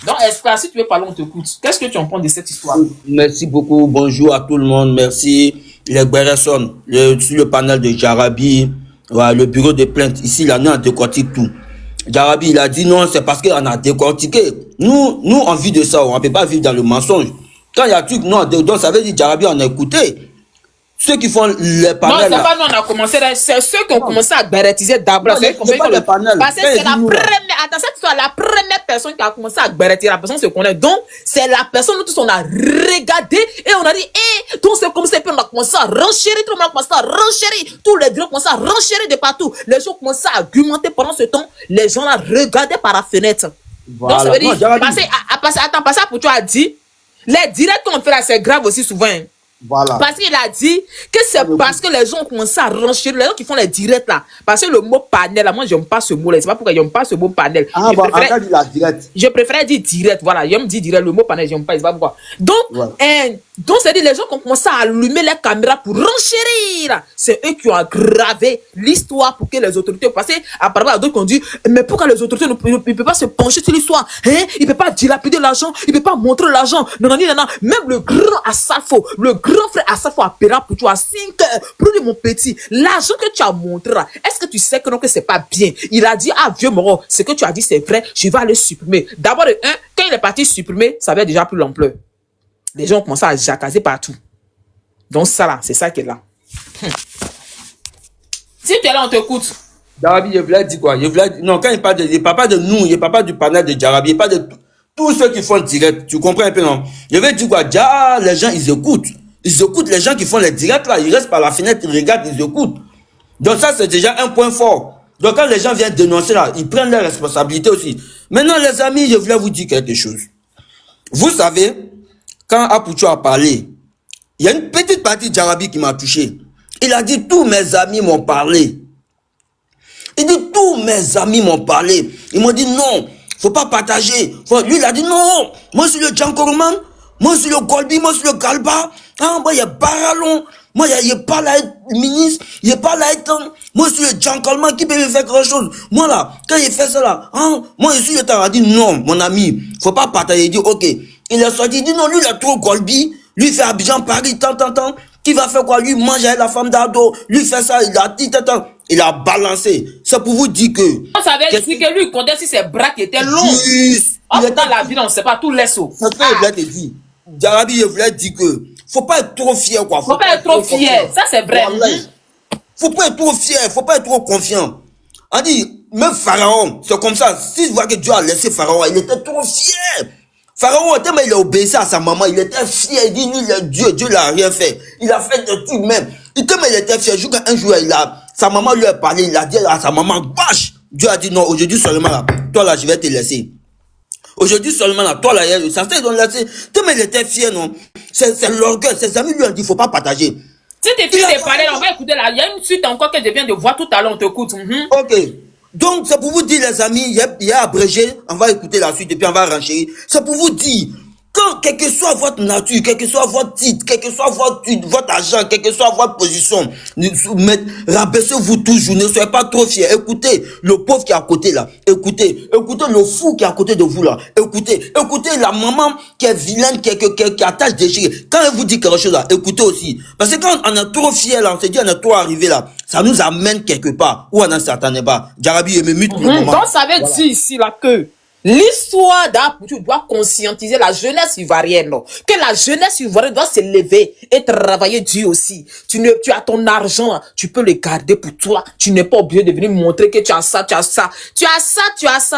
Speaker 5: Donc, Espoir, si tu veux parler, on t'écoute. Qu'est-ce que tu en penses de cette histoire?
Speaker 4: Merci beaucoup. Bonjour à tout le monde. Merci. Les Guerresson, sur le panel de Jarabi, ouais, le bureau de plainte. Ici, il en a décortique tout. Jarabi, il a dit non, c'est parce qu'on a décortiqué. Nous, on vit de ça, on ne peut pas vivre dans le mensonge. Quand il y a un truc, non, donc ça veut dire Jarabi, on a écouté. Ceux qui font les panels.
Speaker 5: Non, c'est pas nous, on a commencé, c'est ceux qui ont commencé à bérétiser d'abord.
Speaker 4: C'est pas les panels.
Speaker 5: Parce que c'est la première, attends, cette histoire, la première personne qui a commencé à bérétiser, la personne se connaît. Donc, c'est la personne, nous tous, on a regardé et on a dit, donc c'est comme ça, puis on a commencé à renchérir, tout le monde a commencé à renchérir, tous les gens ont commencé à renchérir de partout. Les gens ont commencé à argumenter pendant ce temps, les gens là regardaient par la fenêtre. Voilà. Donc, ça veut dire, attends, parce que pour toi, a dit, les directs qu'on fait là, c'est grave aussi souvent.
Speaker 4: Voilà.
Speaker 5: Parce qu'il a dit que c'est parce que les gens ont commencé à renchérir, les gens qui font les directs là. Parce que le mot panel, là, moi, j'aime pas ce mot là. C'est pas pourquoi j'aime pas ce mot panel.
Speaker 4: Ah,
Speaker 5: je préférais dire direct, voilà. J'aime dire direct, le mot panel, j'aime pas, c'est pas pourquoi. Donc, donc, c'est-à-dire, les gens qui ont commencé à allumer les caméras pour renchérir. C'est eux qui ont aggravé l'histoire pour que les autorités, parce qu'apparemment, d'autres qui ont dit, mais pourquoi les autorités ne peuvent pas se pencher sur l'histoire? Hein? Ils ne peuvent pas dilapider l'argent, ils ne peuvent pas montrer l'argent. Non. Même le grand Assafo, le grand frère Assafo appellera pour toi à 5 heures. Pour dire, mon petit, l'argent que tu as montré là, est-ce que tu sais que non, que c'est pas bien? Il a dit, ah, vieux moro, ce que tu as dit, c'est vrai, je vais aller supprimer. D'abord, quand il est parti supprimer, ça avait déjà plus l'ampleur. Les gens ont commencé à jacasser partout. Donc ça là, c'est ça qui est là. Si tu es là, on t'écoute.
Speaker 4: Jarabi, je voulais dire quoi? Non, quand il parle de nous, il ne parle pas du panel de Jarabi, il parle de tous ceux qui font direct, tu comprends un peu, non? Je vais dire quoi? Déjà, les gens, ils écoutent. Ils écoutent les gens qui font les directs là. Ils restent par la fenêtre, ils regardent, ils écoutent. Donc ça, c'est déjà un point fort. Donc quand les gens viennent dénoncer là, ils prennent leurs responsabilités aussi. Maintenant, les amis, je voulais vous dire quelque chose. Vous savez, quand Apoucho a parlé, il y a une petite partie de Jarabi qui m'a touché. Il a dit, tous mes amis m'ont parlé. Il dit, tous mes amis m'ont parlé. Ils m'ont dit, non, faut pas partager. Lui, il a dit, non, moi, je suis le Djankoroman, moi, je suis le Golbi, moi, je suis le Galba. Ah, moi, il y a Baralon. Moi, il n'y a pas là être ministre, il n'y a pas là être... Moi, je suis le Djankolman qui peut me faire quelque chose. Moi, là, quand il fait ça, là, hein, moi, je suis le temps. Il a dit, non, mon ami, faut pas partager. Il dit, ok. Il est sorti, il dit, non, lui, il a trop Golbi. Lui, il fait Abidjan, Paris, tant. Qui va faire quoi? Lui, mange avec la femme d'Ado. Lui, fait ça, il a dit, tant. Il a balancé. C'est pour vous dire que...
Speaker 5: On savait dire que lui, il comptait si ses bras qui étaient longs.
Speaker 4: Juste.
Speaker 5: Oh, dans la vie, on ne sait pas, tout laisse.
Speaker 4: C'est ce que je voulais te dire. Jarabi, je voulais dire que... Faut pas être trop fier, quoi.
Speaker 5: Faut pas être trop fier. Ça, c'est vrai.
Speaker 4: Faut pas être trop fier. Faut pas être trop confiant. On dit, même Pharaon, c'est comme ça. Si tu vois que Dieu a laissé Pharaon, il était trop fier. Pharaon, tellement il a obéi à sa maman, il était fier. Il dit, lui, il est Dieu. Dieu n'a rien fait. Il a fait de tout même. Tellement il était fier. Un jour, sa maman lui a parlé. Il a dit à sa maman, bâche. Dieu a dit, non, aujourd'hui seulement là. Toi là, je vais te laisser. Aujourd'hui seulement là, toi là, ça ils ont laissé. Tellement il était fier, non? C'est l'orgueil. Ses amis lui ont dit, faut pas partager.
Speaker 5: Si t'es fier de parler, on va écouter là. Il y a une suite encore que je viens de voir tout à l'heure, on t'écoute.
Speaker 4: Ok. Donc, c'est pour vous dire, les amis, il y a abrégé. On va écouter la suite et puis on va renchérir. C'est pour vous dire, quand, quelle que soit votre nature, quel que soit votre titre, quel que soit votre argent, quelle que soit votre position, rabaissez-vous toujours, ne soyez pas trop fiers. Écoutez le pauvre qui est à côté là. Écoutez le fou qui est à côté de vous là. Écoutez la maman qui est vilaine, qui attache des chiens. Quand elle vous dit quelque chose là, écoutez aussi. Parce que quand on est trop fier là, on se dit on est trop arrivé là, ça nous amène quelque part où on n'en s'attendait pas. Jarabi, je me mute pour le moment.
Speaker 5: Donc, ça veut dire ici là que l'histoire d'Apoucho doit conscientiser la jeunesse ivoirienne, que la jeunesse ivoirienne doit se lever et travailler dur aussi. Tu as ton argent, tu peux le garder pour toi. Tu n'es pas obligé de venir montrer que tu as ça. Tu as ça,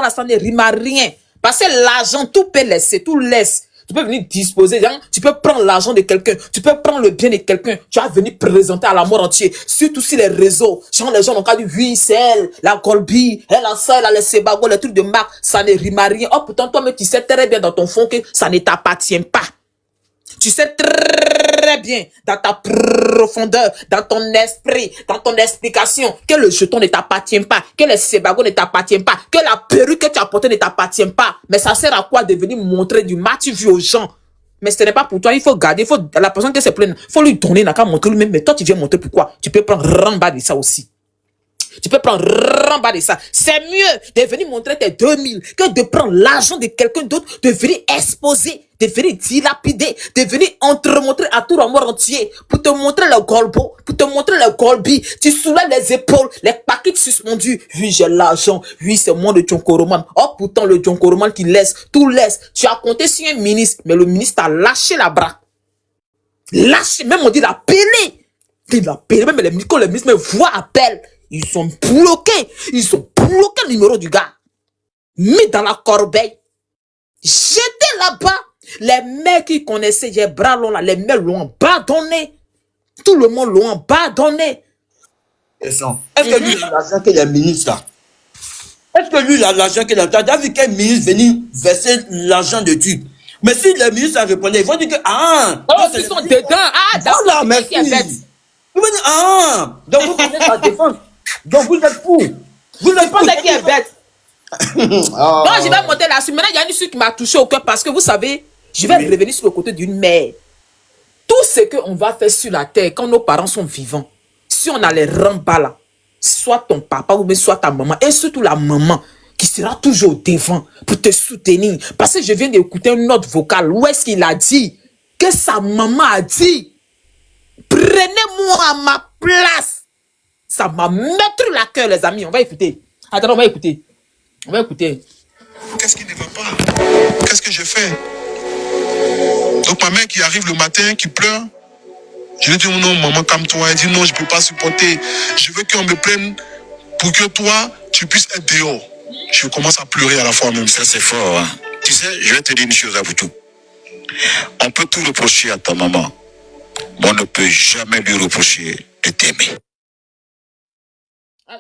Speaker 5: là, ça ne rime à rien. Parce que l'argent, tout peut laisser, tout laisse. Tu peux venir disposer, hein? Tu peux prendre l'argent de quelqu'un, tu peux prendre le bien de quelqu'un, tu vas venir présenter à la mort entière, surtout sur les réseaux. Genre, les gens ont qu'à dire, oui, c'est elle, la Golbi, elle a ça, elle a les Sebago, les trucs de marque, ça ne rime à rien. Oh, pourtant, toi, mais tu sais très bien dans ton fond que ça ne t'appartient pas. Tu sais très bien, dans ta profondeur, dans ton esprit, dans ton explication, que le jeton ne t'appartient pas, que les Sebago ne t'appartiennent pas, que la perruque que tu as portée ne t'appartient pas. Mais ça sert à quoi de venir montrer du match-vu aux gens? Mais ce n'est pas pour toi, il faut garder, la personne qui se plaint, il faut lui donner, n'a qu'à montrer lui-même. Mais toi, tu viens montrer pourquoi? Tu peux prendre ramba de ça aussi. Tu peux prendre ramba de ça. C'est mieux de venir montrer tes 2000 que de prendre l'argent de quelqu'un d'autre, de venir exposer, de venir dilapider, de venir entremontrer à tout le monde entier pour te montrer le golbo, pour te montrer le golbi. Tu soulèves les épaules, les paquets suspendus. Oui, j'ai l'argent. Oui, c'est moi le Djankoroman. Oh, pourtant, le Djankoroman qui laisse, tout laisse. Tu as compté sur un ministre, mais le ministre t'a lâché la bras. Lâché, même on dit la pelé. Il a pelé, même quand les ministres me voient appel. Ils sont bloqués. Ils ont bloqué le numéro du gars. Mis dans la corbeille. J'étais là-bas. Les mecs qui connaissaient les bras longs là, les mecs l'ont abandonné. Tout le monde l'ont abandonné.
Speaker 4: Est-ce que lui, il a l'argent que les ministres là? Est-ce que lui, il a l'argent que les ministres? Tu as vu quel ministre venir verser l'argent de Dieu? Mais si les ministres répondaient, ils vont dire que,
Speaker 5: oh, ils sont dedans. Ah,
Speaker 4: d'accord, merci. Ils vont dire, donc vous connaissez la défense. Donc vous êtes fou. Vous êtes fou.
Speaker 5: C'est qui est bête. Moi, je vais monter là-dessus. Maintenant, il y a une chose qui m'a touché au cœur parce que vous savez, je vais revenir sur le côté d'une mère. Tout ce qu'on va faire sur la terre quand nos parents sont vivants, si on a les rembas là, soit ton papa ou bien soit ta maman, et surtout la maman qui sera toujours devant pour te soutenir. Parce que je viens d'écouter une note vocale où est-ce qu'il a dit que sa maman a dit prenez-moi à ma place. Ça m'a mettre la cœur, les amis. On va écouter. Attends, on va écouter. On va écouter.
Speaker 2: Qu'est-ce qui ne va pas? Qu'est-ce que je fais? Donc ma mère qui arrive le matin, qui pleure, je lui dis non, maman, calme-toi. Elle dit non, je ne peux pas supporter. Je veux qu'on me prenne pour que toi, tu puisses être dehors. Je commence à pleurer à la fois même.
Speaker 3: Ça, c'est fort. Hein? Tu sais, je vais te dire une chose à vous tous. On peut tout reprocher à ta maman, mais on ne peut jamais lui reprocher de t'aimer.
Speaker 5: Ah,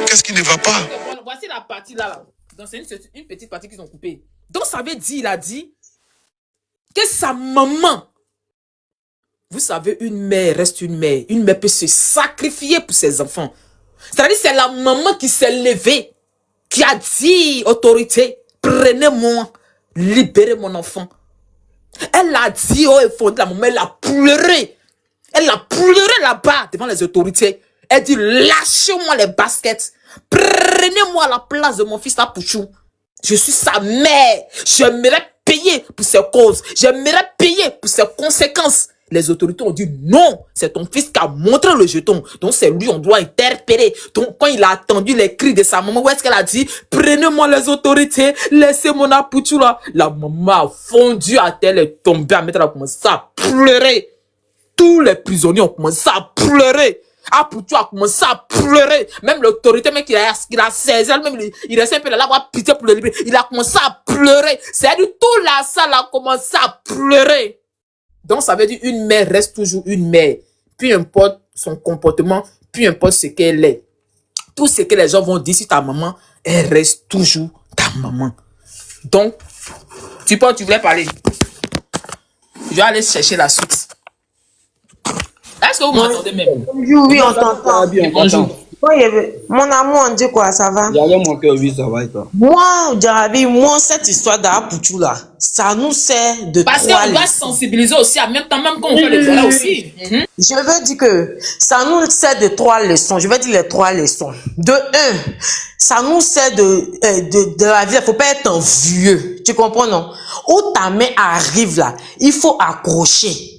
Speaker 3: Qu'est-ce qui ne va pas?
Speaker 5: voici la partie là. Donc, c'est une petite partie qu'ils ont coupée. Donc, ça veut dire, il a dit que sa maman, vous savez, une mère reste une mère. Une mère peut se sacrifier pour ses enfants. C'est-à-dire, c'est la maman qui s'est levée, qui a dit, autorité, prenez-moi, libérez mon enfant. Elle a dit, oh, il faut la maman, elle a pleuré. Elle a pleuré là-bas devant les autorités. Elle dit, lâchez-moi les baskets. Prenez-moi la place de mon fils Apouchou. Je suis sa mère. J'aimerais payer pour ses causes. J'aimerais payer pour ses conséquences. Les autorités ont dit non, c'est ton fils qui a montré le jeton. Donc c'est lui, on doit interpeller. Donc quand il a entendu les cris de sa maman, où est-ce qu'elle a dit, prenez-moi les autorités, laissez mon Apouchou là. La maman a fondu à terre, elle est tombée à mettre, elle a commencé à pleurer. Tous les prisonniers ont commencé à pleurer. Apouchou a commencé à pleurer. Même l'autorité, même qu'il a saisi, même il restait un peu là, avoir pitié pour le libérer. Il a commencé à pleurer. C'est-à-dire, toute la salle a commencé à pleurer. Donc, ça veut dire une mère reste toujours une mère. Peu importe son comportement, peu importe ce qu'elle est. Tout ce que les gens vont dire sur ta maman, elle reste toujours ta maman. Donc, tu voulais parler. Je vais aller chercher la suite. Est-ce que vous m'entendez même?
Speaker 6: Bonjour, oui, on t'entend.
Speaker 5: Bonjour.
Speaker 6: Mon amour, on dit quoi, ça va?
Speaker 4: J'allais mon cœur, oui, ça va et toi?
Speaker 6: Moi, Jarabi, moi, cette histoire d'Apouchou là, ça nous sert de
Speaker 5: Parce
Speaker 6: trois
Speaker 5: qu'on doit sensibiliser aussi, en même temps, même quand on fait le voilà aussi.
Speaker 6: Je veux dire que ça nous sert de trois leçons. Je vais dire les trois leçons. De un, ça nous sert de la vie. Il faut pas être envieux. Tu comprends, non? Où ta main arrive là, il faut accrocher.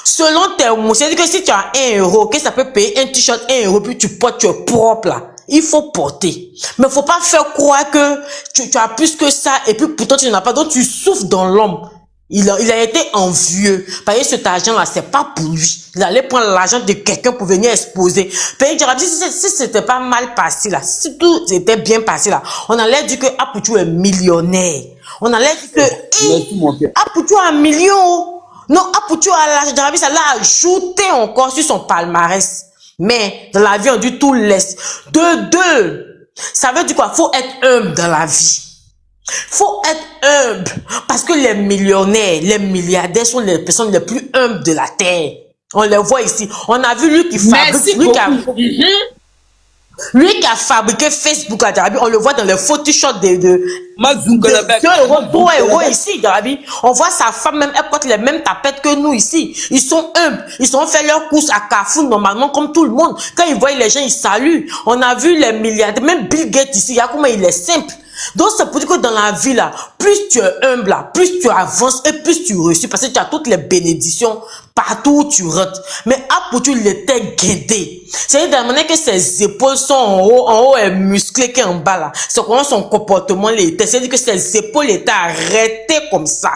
Speaker 6: Selon tes mots, c'est-à-dire que si tu as 1 euro, que ça peut payer un t-shirt 1 euro, puis tu portes, tu es propre là. Il faut porter. Mais faut pas faire croire que tu as plus que ça et puis pourtant tu n'en as pas. Donc tu souffres dans l'homme. Il a été envieux. Parce que cet argent-là, c'est pas pour lui. Il allait prendre l'argent de quelqu'un pour venir exposer. Puis si c'était pas mal passé là, si tout était bien passé là, on allait dire que Apouchou est millionnaire. On allait dire que Apouchou a 1 million. Non, Apouchou à l'âge d'Arabie, ça l'a ajouté encore sur son palmarès. Mais dans la vie, on dit tout laisse. De deux, ça veut dire quoi? Faut être humble dans la vie. Faut être humble. Parce que les millionnaires, les milliardaires sont les personnes les plus humbles de la terre. On les voit ici. On a vu lui qui fabrique, lui qui a fabriqué Facebook à Darabi, on le voit dans les photoshots de 2 euros, 3 euros ici, Darabi. On voit sa femme même, elle porte les mêmes tapettes que nous ici. Ils sont humbles. Ils ont fait leurs courses à Carrefour normalement comme tout le monde. Quand ils voient les gens, ils saluent. On a vu les milliardaires, même Bill Gates ici, il y a comment il est simple. Donc, c'est pour dire que dans la vie, là, plus tu es humble, là, plus tu avances et plus tu réussis parce que tu as toutes les bénédictions partout où tu rentres. Mais Apouchou, il était guidé. C'est-à-dire, de la manière que ses épaules sont en haut et musclées qu'en bas, là. C'est comment son comportement était. C'est-à-dire que ses épaules étaient arrêtées comme ça.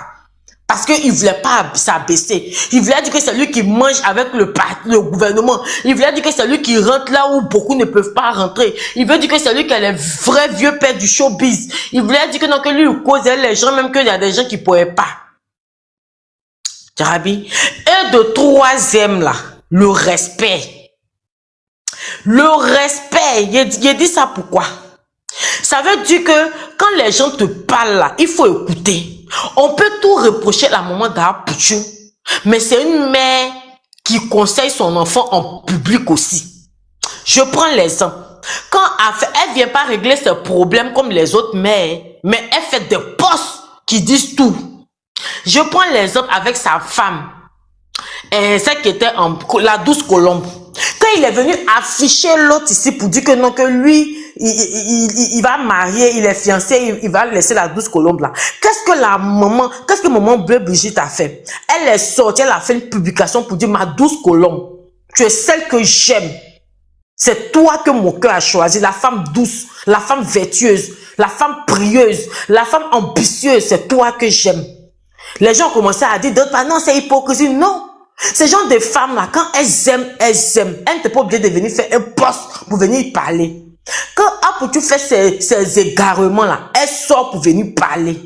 Speaker 6: Parce qu'il ne voulait pas s'abaisser. Il voulait dire que c'est lui qui mange avec le gouvernement. Il voulait dire que c'est lui qui rentre là où beaucoup ne peuvent pas rentrer. Il veut dire que c'est lui qui est le vrai vieux père du showbiz. Il voulait dire que non, que lui, il causait les gens, même qu'il y a des gens qui ne pouvaient pas. Jarabi. Et de troisième là, le respect. Le respect. Il dit ça pourquoi? Ça veut dire que quand les gens te parlent là, il faut écouter. On peut tout reprocher à la maman d'Apouchou, mais c'est une mère qui conseille son enfant en public aussi. Je prends l'exemple. Quand elle vient pas régler ses problèmes comme les autres mères, mais elle fait des posts qui disent tout. Je prends l'exemple avec sa femme, celle qui était la douce colombe. Quand il est venu afficher l'autre ici pour dire que non, que lui, il va marier, il est fiancé, il va laisser la douce colombe là. Qu'est-ce que maman Bleu Brigitte a fait? Elle est sortie, elle a fait une publication pour dire, ma douce colombe, tu es celle que j'aime. C'est toi que mon cœur a choisi, la femme douce, la femme vertueuse, la femme prieuse, la femme ambitieuse, c'est toi que j'aime. Les gens ont commencé à dire, d'autres, non, c'est hypocrisie. Non. Ces gens de femmes là, quand elles aiment, elles aiment. Elles n'étaient pas obligées de venir faire un poste pour venir parler. Quand Apouchou fait ces égarements là, elle sort pour venir parler.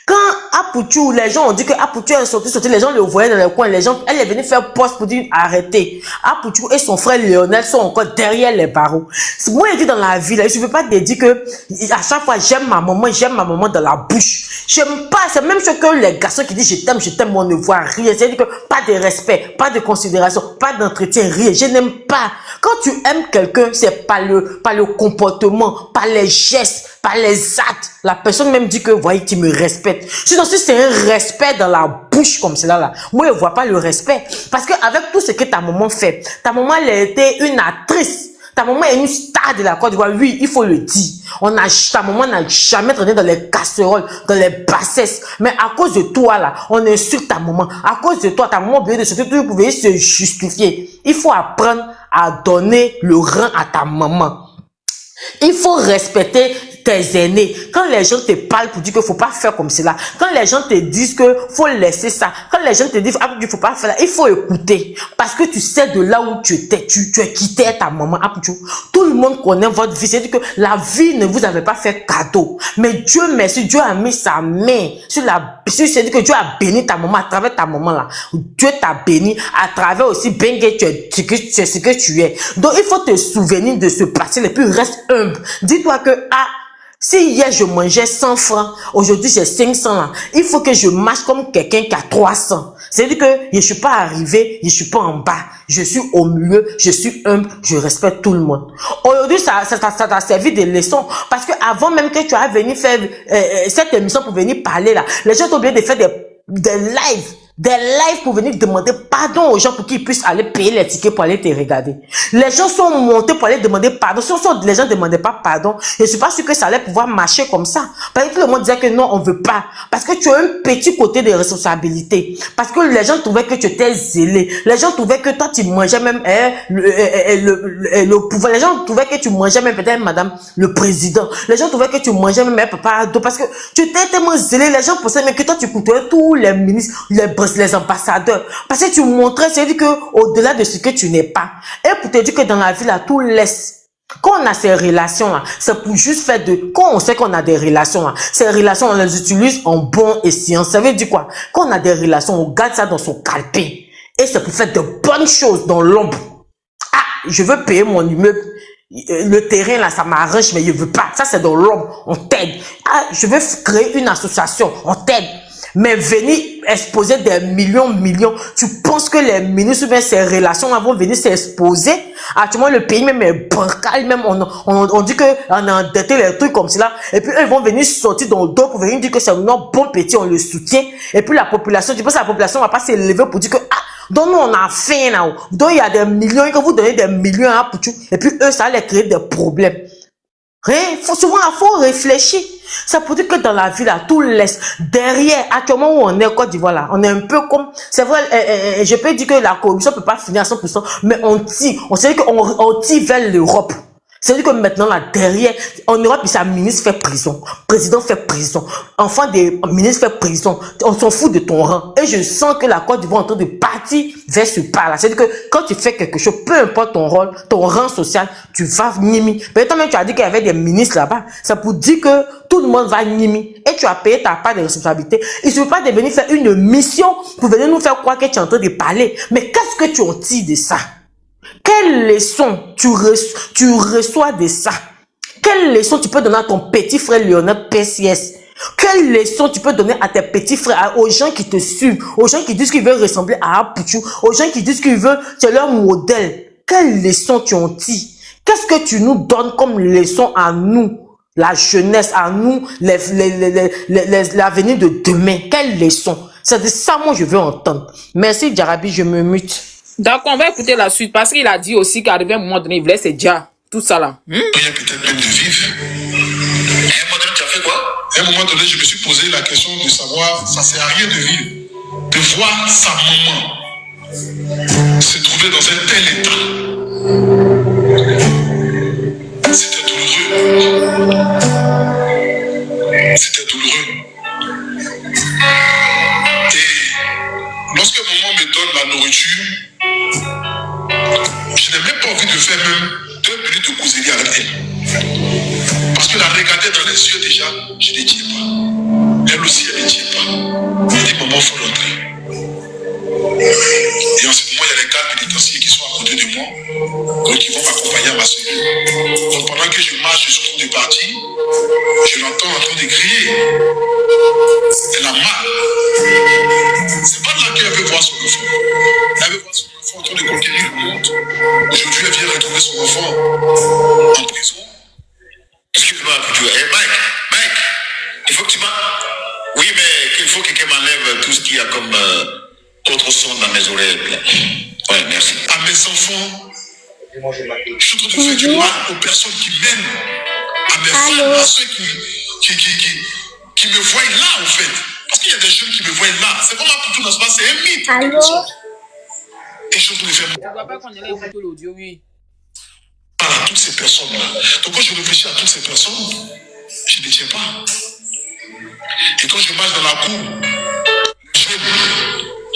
Speaker 6: Quand Apouchou, les gens ont dit que Apouchou est sorti, les gens le voyaient dans les coins, elle est venue faire poste pour dire arrêtez. Apouchou et son frère Lionel sont encore derrière les barreaux. Moi, je dis dans la vie, là, je ne veux pas te dire que à chaque fois j'aime ma maman dans la bouche. J'aime pas, c'est même chose que les garçons qui disent je t'aime, on ne voit rien. C'est-à-dire que pas de respect, pas de considération, pas d'entretien, rien. Je n'aime pas. Quand tu aimes quelqu'un, c'est pas le comportement, pas les gestes, pas les actes. La personne même dit que, voyez, tu me respectes. Sinon, si c'est un respect dans la bouche comme cela, là, moi, je vois pas le respect. Parce que avec tout ce que ta maman fait, ta maman, elle a été une actrice. Ta maman est une star de la Côte d'Ivoire. Oui, il faut le dire. Ta maman n'a jamais traîné dans les casseroles, dans les bassesses. Mais à cause de toi, là, on insulte ta maman. À cause de toi, ta maman, au lieu de se pouvait se justifier. Il faut apprendre à donner le rang à ta maman. Il faut respecter tes aînés. Quand les gens te parlent pour dire qu'il faut pas faire comme cela, quand les gens te disent que faut laisser ça, quand les gens te disent qu'il faut pas faire ça, il faut écouter. Parce que tu sais de là où tu étais, tu as quitté ta maman. Tout le monde connaît votre vie. C'est-à-dire que la vie ne vous avait pas fait cadeau. Mais Dieu merci, Dieu a mis sa main c'est-à-dire que Dieu a béni ta maman à travers ta maman là. Dieu t'a béni à travers aussi bien que tu es ce que tu es. Donc il faut te souvenir de ce passé et puis reste humble. Dis-toi que si hier je mangeais 100 francs, aujourd'hui j'ai 500 là. Il faut que je marche comme quelqu'un qui a 300. C'est-à-dire que je suis pas arrivé, je suis pas en bas. Je suis au milieu, je suis humble, je respecte tout le monde. Aujourd'hui, ça t'a servi de leçon. Parce que avant même que tu aies venu faire cette émission pour venir parler là, les gens ont oublié de faire des lives pour venir demander pardon aux gens pour qu'ils puissent aller payer les tickets pour aller te regarder. Les gens sont montés pour aller demander pardon. Si les gens ne demandaient pas pardon, je ne suis pas sûr que ça allait pouvoir marcher comme ça. Parce que tout le monde disait que non, on ne veut pas. Parce que tu as un petit côté de responsabilité. Parce que les gens trouvaient que tu étais zélé. Les gens trouvaient que toi, tu mangeais même le pouvoir. Les gens trouvaient que tu mangeais même peut-être madame le président. Les gens trouvaient que tu mangeais même papa. Parce que tu étais tellement zélé. Les gens pensaient même que toi, tu coûtais tous les ministres, les ambassadeurs. Parce que tu montrais, c'est-à-dire que au-delà de ce que tu n'es pas. Et pour te dire que dans la vie, là, tout laisse. Quand on a ces relations-là, c'est pour juste faire quand on sait qu'on a des relations-là, ces relations, on les utilise en bon escient. Ça veut dire quoi? Quand on a des relations, on garde ça dans son calepin. Et c'est pour faire de bonnes choses dans l'ombre. Je veux payer mon immeuble. Le terrain, là, ça m'arrange, mais je veux pas. Ça, c'est dans l'ombre. On t'aide. Je veux créer une association. On t'aide. Mais venir exposer des millions, tu penses que les ministres, bien, ces relations vont venir s'exposer? Actuellement, le pays même est bancal, même on dit que on a endetté les trucs comme cela. Et puis, eux vont venir sortir dans le dos pour venir dire que c'est un bon petit, on le soutient. Et puis, la population, tu penses que la population va pas s'élever pour dire que, donc nous, on a faim là. Donc, il y a des millions, et que vous donnez des millions à Pouchou. Et puis, eux, ça allait créer des problèmes. Souvent, il faut réfléchir. Ça peut dire que dans la vie, là, tout laisse. Derrière, actuellement où on est, Côte d'Ivoire, là, on est un peu comme, c'est vrai, je peux dire que la corruption peut pas finir à 100%, mais on tire. On sait qu'on tire vers l'Europe. C'est-à-dire que maintenant, là, derrière, en Europe, sa ministre fait prison. Président fait prison. Enfant des ministres fait prison. On s'en fout de ton rang. Et je sens que la Côte d'Ivoire est en train de partir vers ce pas-là. C'est-à-dire que quand tu fais quelque chose, peu importe ton rôle, ton rang social, tu vas nimi. Mais toi-même, tu as dit qu'il y avait des ministres là-bas. Ça pour dire que tout le monde va nimi. Et tu as payé ta part de responsabilité. Il ne suffit pas de venir faire une mission pour venir nous faire croire que tu es en train de parler. Mais qu'est-ce que tu en tires de ça? Quelle leçon tu reçois de ça? Quelle leçon tu peux donner à ton petit frère Lionel PCS? Quelle leçon tu peux donner à tes petits frères, aux gens qui te suivent, aux gens qui disent qu'ils veulent ressembler à Apouchou, aux gens qui disent qu'ils veulent, tu es leur modèle? Quelle leçon tu en tires? Qu'est-ce que tu nous donnes comme leçon à nous, la jeunesse, à nous, l'avenir de demain? Quelle leçon? C'est de ça, moi, je veux entendre. Merci, Jarabi, je me mute.
Speaker 5: D'accord, on va écouter la suite parce qu'il a dit aussi qu'arrivé à un moment donné, il voulait se dire tout ça là.
Speaker 2: Il y a peut-être même de vivre. À un moment donné, tu as fait quoi? À un moment donné, je me suis posé la question de savoir, ça sert à rien de vivre. De voir sa maman se trouver dans un tel état. C'était douloureux. C'était douloureux. Et lorsque maman me donne la nourriture, je n'ai même pas envie de faire même 2 minutes de causerie avec elle. Parce que la regarder dans les yeux déjà, je ne tiens pas. Elle aussi, elle ne tient pas. Elle dit, maman, il faut rentrer. Et en ce moment, il y a les cadres pénitentiaires qui sont à côté de moi, donc ils vont m'accompagner à ma cellule. Donc pendant que je marche, je suis en train de partir, je l'entends en train de crier. Elle a mal. C'est pas là qu'elle veut voir son enfant. Elle veut voir son enfant en train de conquérir le monde. Aujourd'hui, elle vient retrouver son enfant en prison.
Speaker 3: Excuse-moi, Mike, il faut que tu m'as... Oui, mais il faut que quelqu'un m'enlève tout ce qu'il y a comme autre son dans mes oreilles. Oui, merci.
Speaker 2: À mes enfants, je suis en train de faire du mal aux personnes qui m'aiment, à mes femmes, à ceux qui me voient là, en fait. Parce qu'il y a des jeunes qui me voient là. C'est vraiment pour tout dans ce pas, c'est un mythe.
Speaker 7: Allô?
Speaker 2: Et je suis en train de faire
Speaker 5: Tu ne vois pas qu'on allait écouter l'audio, oui.
Speaker 2: à toutes ces personnes-là. Donc quand je réfléchis à toutes ces personnes, je ne tiens pas. Et quand je marche dans la cour, les jeunes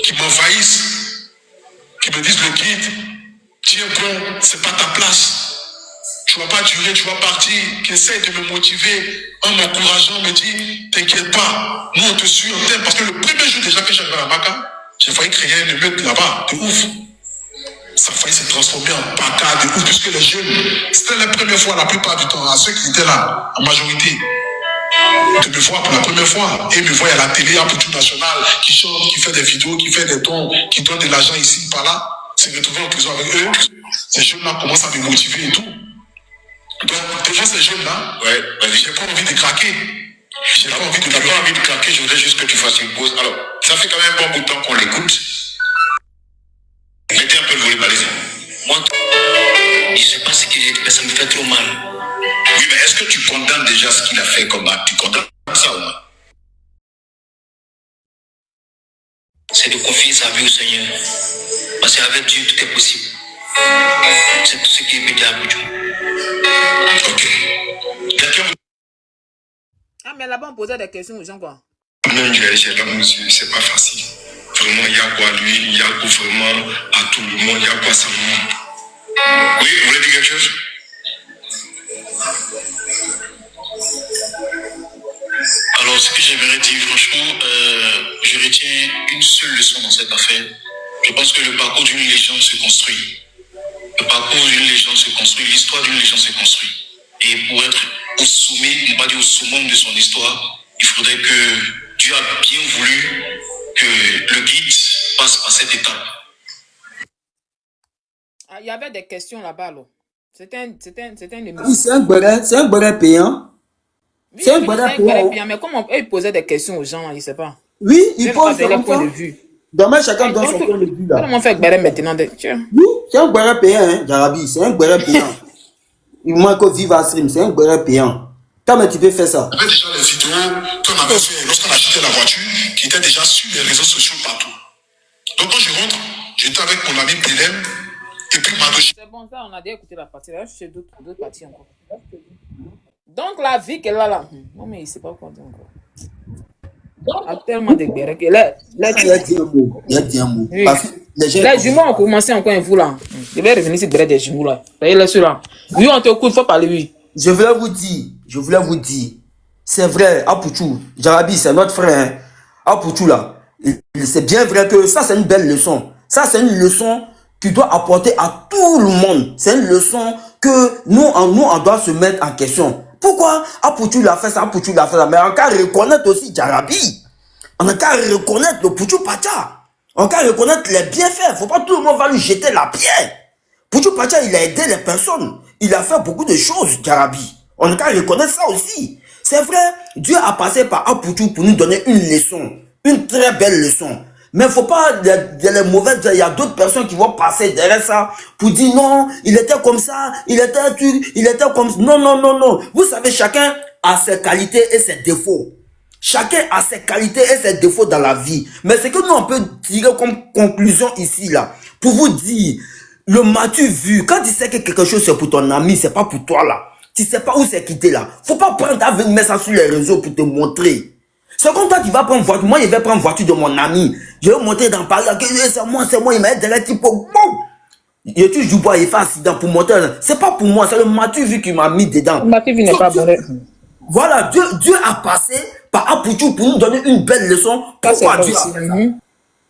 Speaker 2: qui m'envahissent, qui me disent le guide, tiens bon, c'est pas ta place. Tu vas pas durer, tu vas partir, qui essaie de me motiver en m'encourageant, me dit, t'inquiète pas, nous on te suit, on t'aime. Parce que le premier jour déjà que j'avais à la Maca, j'ai failli créer une meute là-bas, de ouf. Ça a failli se transformer en bacard de ouf, puisque les jeunes, c'était la première fois la plupart du temps, à ceux qui étaient là, en majorité, de me voir pour la première fois. Et me voient à la télé, à Poutou National, qui chante, qui fait des vidéos, qui fait des dons, qui donne de l'argent ici, par là, se retrouver en prison avec eux. Ces jeunes-là commencent à me motiver et tout. Donc, devant ces jeunes-là, j'ai pas envie de craquer. J'ai pas envie de
Speaker 3: T'as pas envie de craquer, je voudrais juste que tu fasses une pause. Alors, ça fait quand même un bon bout de temps qu'on l'écoute. Mettez un peu le volume, allez-y.
Speaker 8: Moi, je sais pas ce que j'ai dit, mais ça me fait trop mal.
Speaker 3: Oui, mais est-ce que tu condamnes déjà ce qu'il a fait comme acte? Tu condamnes ça ou non?
Speaker 8: C'est de confier sa vie au Seigneur. Parce qu'avec Dieu, tout est possible. C'est tout ce qui est pété à Boudjou.
Speaker 3: Ok. Quelqu'un
Speaker 5: Ah, mais là-bas, on posait des questions aux gens, quoi.
Speaker 2: Même j'ai la mesure, c'est pas facile. Vraiment, il y a quoi lui, il y a quoi vraiment à tout le monde, il y a quoi ça moment.
Speaker 3: Oui, vous voulez dire quelque chose?
Speaker 8: Alors, ce que j'aimerais dire, franchement, je retiens une seule leçon dans cette affaire. Je pense que le parcours d'une légende se construit. Le parcours d'une légende se construit, l'histoire d'une légende se construit. Et pour être au sommet, on va dire au summum de son histoire, il faudrait que Dieu a bien voulu que le guide passe par cette étape.
Speaker 5: Ah, il y avait des questions là-bas, là. C'était un
Speaker 4: Oui, c'est un Gbéré payant.
Speaker 5: Oui,
Speaker 4: C'est un
Speaker 5: oui,
Speaker 4: Gbéré
Speaker 5: c'est un
Speaker 4: payant.
Speaker 5: payant, mais comment il posait des questions aux gens, là, il ne sait pas.
Speaker 4: Oui, il
Speaker 5: Même
Speaker 4: pose
Speaker 5: pas de leur
Speaker 4: son
Speaker 5: point de
Speaker 4: point.
Speaker 5: vue.
Speaker 4: Demain, chacun donne
Speaker 5: Donc,
Speaker 4: son point de vue là.
Speaker 5: comment faire Gbéré maintenant? Tiens.
Speaker 4: Oui, c'est un Gbéré payant, hein, Jarabi. C'est un Gbéré payant. Il manque que vive à stream, c'est un Gbéré payant. Comment tu peux faire ça?
Speaker 2: Il y avait déjà des vidéos qu'on avait fait lorsqu'on achetait la voiture qui étaient déjà sur les réseaux sociaux partout. Donc quand je rentre, j'étais avec mon ami Pilem et puis Madochi.
Speaker 5: C'est bon, ça, on a déjà écouté la partie. Là, je suis d'autres parties encore. Donc, la vie qu'elle a là. Non, mais il ne sait pas quoi dire encore. Il y a tellement de Gbéré que là.
Speaker 4: Il y a dit un mot. Il y a dit un mot.
Speaker 5: Oui.
Speaker 4: Parce que les gens.
Speaker 5: Les jumeaux ont commencé encore un vous là. Je vais revenir sur Gbéré des jumeaux là. Voyez là, celui-là. Oui, on te écoute, il faut parler, oui.
Speaker 4: Je voulais vous dire, c'est vrai, Apouchou, Jarabi, c'est notre frère, hein. Apouchou là, c'est bien vrai que ça c'est une belle leçon. Ça c'est une leçon qui doit apporter à tout le monde. C'est une leçon que nous on doit se mettre en question. Pourquoi Apouchou l'a fait ça, Apouchou l'a fait ça, mais on a reconnaître aussi Jarabi. On a qu'à reconnaître le Pouchou Pacha. On a qu'à reconnaître les bienfaits. Faut pas tout le monde va lui jeter la pierre. Pouchou Pacha, il a aidé les personnes. Il a fait beaucoup de choses, Jarabi. On a qu'à reconnaître ça aussi. C'est vrai, Dieu a passé par Apouchou pour nous donner une leçon. Une très belle leçon. Mais faut pas, il y a les mauvaises, il y a d'autres personnes qui vont passer derrière ça pour dire non, il était comme ça, il était comme ça. Non, non, non, non. Vous savez, chacun a ses qualités et ses défauts. Chacun a ses qualités et ses défauts dans la vie. Mais ce que nous, on peut tirer comme conclusion ici, là, pour vous dire, le m'as-tu vu, quand tu sais que quelque chose c'est pour ton ami, c'est pas pour toi, là. Tu sais pas où c'est quitté, là. Faut pas prendre ta vie, mettre ça sur les réseaux pour te montrer. C'est comme toi, tu vas prendre voiture. Moi, je vais prendre voiture de mon ami. Je vais monter dans Paris, c'est moi, il m'a aidé derrière, type, bon. Et tu joues bois, il fait accident pour monter. C'est pas pour moi, c'est le Mathieu vu qui m'a mis dedans.
Speaker 5: Mathieu n'est
Speaker 4: So,
Speaker 5: pas bon.
Speaker 4: voilà, Dieu a passé par Apoutou pour nous donner une belle leçon.
Speaker 5: Ça, c'est
Speaker 4: Pourquoi
Speaker 5: vrai
Speaker 4: Dieu a
Speaker 5: aussi.
Speaker 4: fait ça?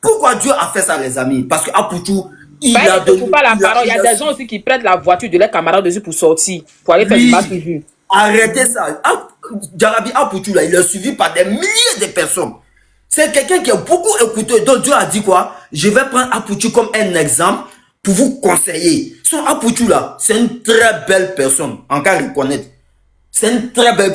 Speaker 4: Pourquoi Dieu a fait ça, les amis? Parce que Apoutou, il
Speaker 5: Bah,
Speaker 4: a
Speaker 5: il ne
Speaker 4: donné.
Speaker 5: trouve pas la parole. Il y a des gens aussi qui prêtent la voiture de leurs camarades dessus pour sortir, pour aller faire du
Speaker 4: Oui.
Speaker 5: mal prévu.
Speaker 4: Arrêtez ça. Jarabi Apoutou, là, il est suivi par des milliers de personnes. C'est quelqu'un qui a beaucoup écouté. Donc Dieu a dit quoi? Je vais prendre Apoutou comme un exemple pour vous conseiller. Son Apoutou, là, c'est une très belle personne. En cas de reconnaître. C'est une très belle,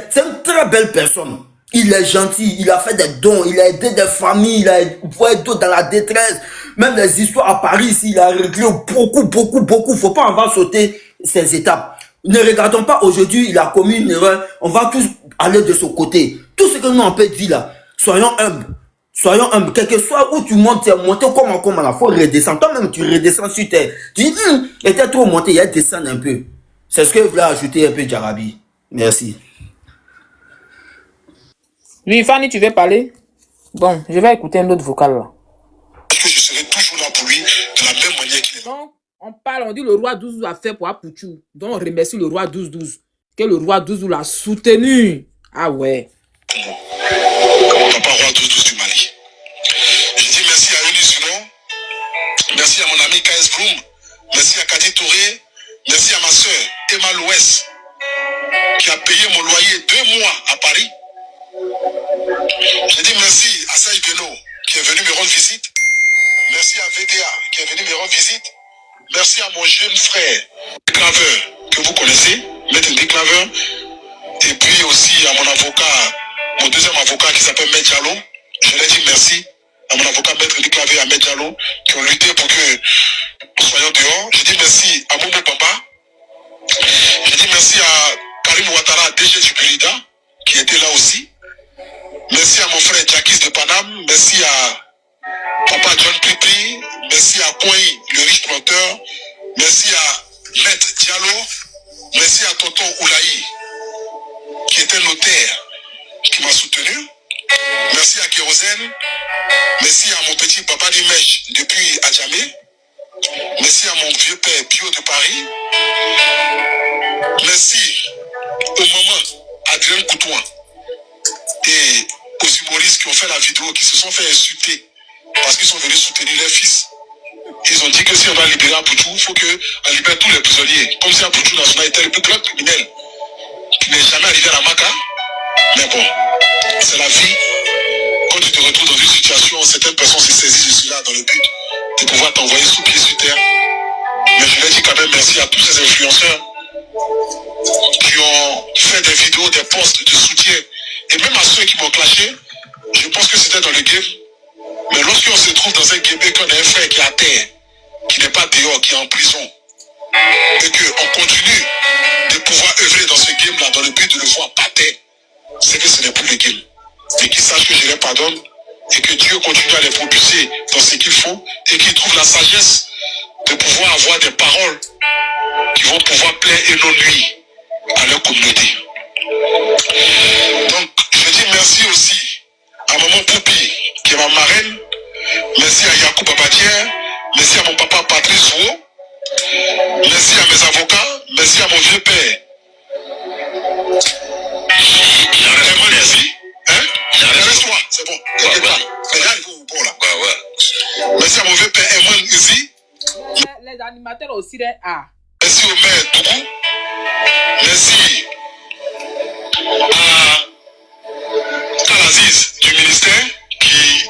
Speaker 4: c'est une très belle personne. Il est gentil, il a fait des dons, il a aidé des familles, il a aidé d'autres dans la détresse. Même les histoires à Paris ici, il a réglé beaucoup. Faut pas en va sauter ces étapes. Ne regardons pas aujourd'hui, il a commis une erreur. On va tous aller de son côté. Tout ce que nous on peut dire là, soyons humbles. Soyons humbles. Quel que soit où tu montes, tu es monté comment là, faut redescendre. Toi-même, tu redescends sur terre. Tu dis, il était trop monté, il a descendu un peu. C'est ce que je voulais ajouter un peu, Jarabi. Merci.
Speaker 5: Oui, Fanny, tu veux parler? Bon, je vais écouter un autre vocal là.
Speaker 2: Parce que je serai toujours là pour lui de la même manière qu'il est là.
Speaker 5: Donc, on parle, on dit le roi 12 a fait pour Apoutou. Donc, on remercie le roi 12. Que le roi 12 l'a soutenu. Ah ouais.
Speaker 2: Mon papa roi 12 du Mali. Je dis merci à Eunice Simon. Merci à mon ami KS Bloom. Merci à Kadi Touré. Merci à ma soeur Emma Louès qui a payé mon loyer 2 mois à Paris. Je dis merci à Saïd Beno qui est venu me rendre visite. Merci à VDA qui est venu me rendre visite. Merci à mon jeune frère, Claveur, que vous connaissez, Maître Claveur. Et puis aussi à mon avocat, mon deuxième avocat qui s'appelle Maître Diallo. Je lui dis merci à mon avocat Maître Claveur et à Maître Diallo qui ont lutté pour que nous soyons dehors. Je dis merci à Momo Papa. Je dis merci à Karim Ouattara, DG du Périda, qui était là aussi. Merci à mon frère Jacques de Paname. Merci à Papa John Pipi. Merci à Kouaï, le riche planteur. Merci à Maître Diallo. Merci à Tonton Oulaï, qui était notaire, qui m'a soutenu. Merci à Kérosène. Merci à mon petit papa Dimèche depuis Adjamé. Merci à mon vieux père Bio de Paris. Merci au maman Adrien Coutouin et aux humoristes qui ont fait la vidéo, qui se sont fait insulter parce qu'ils sont venus soutenir leur fils. Ils ont dit que si on va libérer Apoutou, il faut qu'on libère tous les prisonniers. Comme si Apoutou National était le plus grand criminel qui n'est jamais arrivé à la Maca. Mais bon, c'est la vie. Quand tu te retrouves dans une situation, certaines personnes se saisissent de cela dans le but de pouvoir t'envoyer sous pied sur terre. Mais je vais dire quand même merci à tous ces influenceurs qui ont fait des vidéos, des posts de soutien. Et même à ceux qui m'ont clashé, je pense que c'était dans le game. Mais lorsqu'on se trouve dans un game et qu'on a un frère qui est à terre, qui n'est pas dehors, qui est en prison, et qu'on continue de pouvoir œuvrer dans ce game-là, dans le but de le voir par terre, c'est que ce n'est plus le game. Et qu'ils sachent que je les pardonne, et que Dieu continue à les propulser dans ce qu'il faut, et qu'ils trouvent la sagesse de pouvoir avoir des paroles qui vont pouvoir plaire et non nuire à leur communauté. Donc, je dis merci aussi à maman Poupi, qui est ma marraine. Merci à Yacoub Abatière. Merci à mon papa Patrice Rouault. Merci à mes avocats. Merci à mon vieux père. Il en reste combien ici? Hein? Il en reste 3, c'est bon. Merci à mon vieux père Eman Izi.
Speaker 5: Les animateurs aussi, ah.
Speaker 2: Merci au maire Tougou. Merci à Talaziz du ministère qui,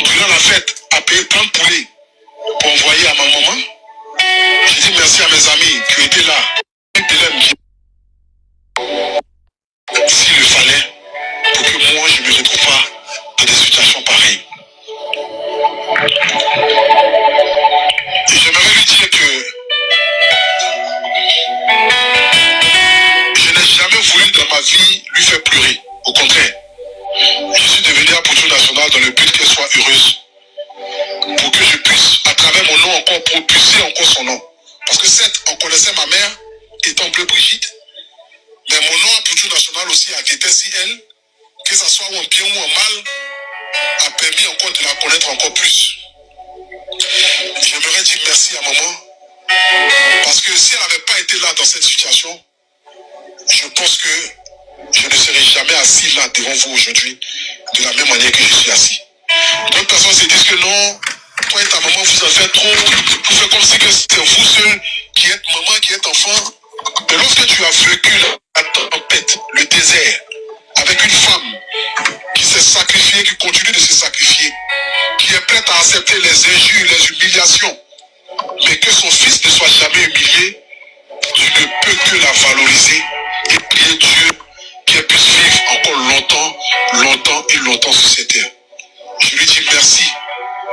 Speaker 2: durant la fête, a payé 30 poulets pour envoyer à ma maman. Je dis merci à mes amis qui étaient là. S'il le fallait, pour que moi je ne me retrouve pas dans des situations pareilles. Et j'aimerais lui dire que je n'ai jamais voulu dans ma vie lui faire pleurer. Au contraire, je suis devenu Apoutou National dans le but qu'elle soit heureuse. Pour que je puisse, à travers mon nom, encore propulser encore son nom. Parce que certes, on connaissait ma mère étant Bleu Brigitte, mais mon nom Apoutou National aussi a été si elle, que ce soit en bien ou en mal, a permis encore de la connaître encore plus. J'aimerais dire merci à maman. Parce que si elle n'avait pas été là dans cette situation, je pense que je ne serais jamais assis là devant vous aujourd'hui de la même manière que je suis assis. D'autres personnes se disent que non, toi et ta maman vous en faites trop, vous faites comme si que c'est vous seul qui êtes maman, qui êtes enfant. Mais lorsque tu as vécu la tempête, le désert, avec une femme qui s'est sacrifiée, qui continue de se sacrifier, qui est prête à accepter les injures, les humiliations, mais que son fils ne soit jamais humilié, tu ne peux que la valoriser et prier Dieu qu'elle puisse vivre encore longtemps, longtemps et longtemps sur cette terre. Je lui dis merci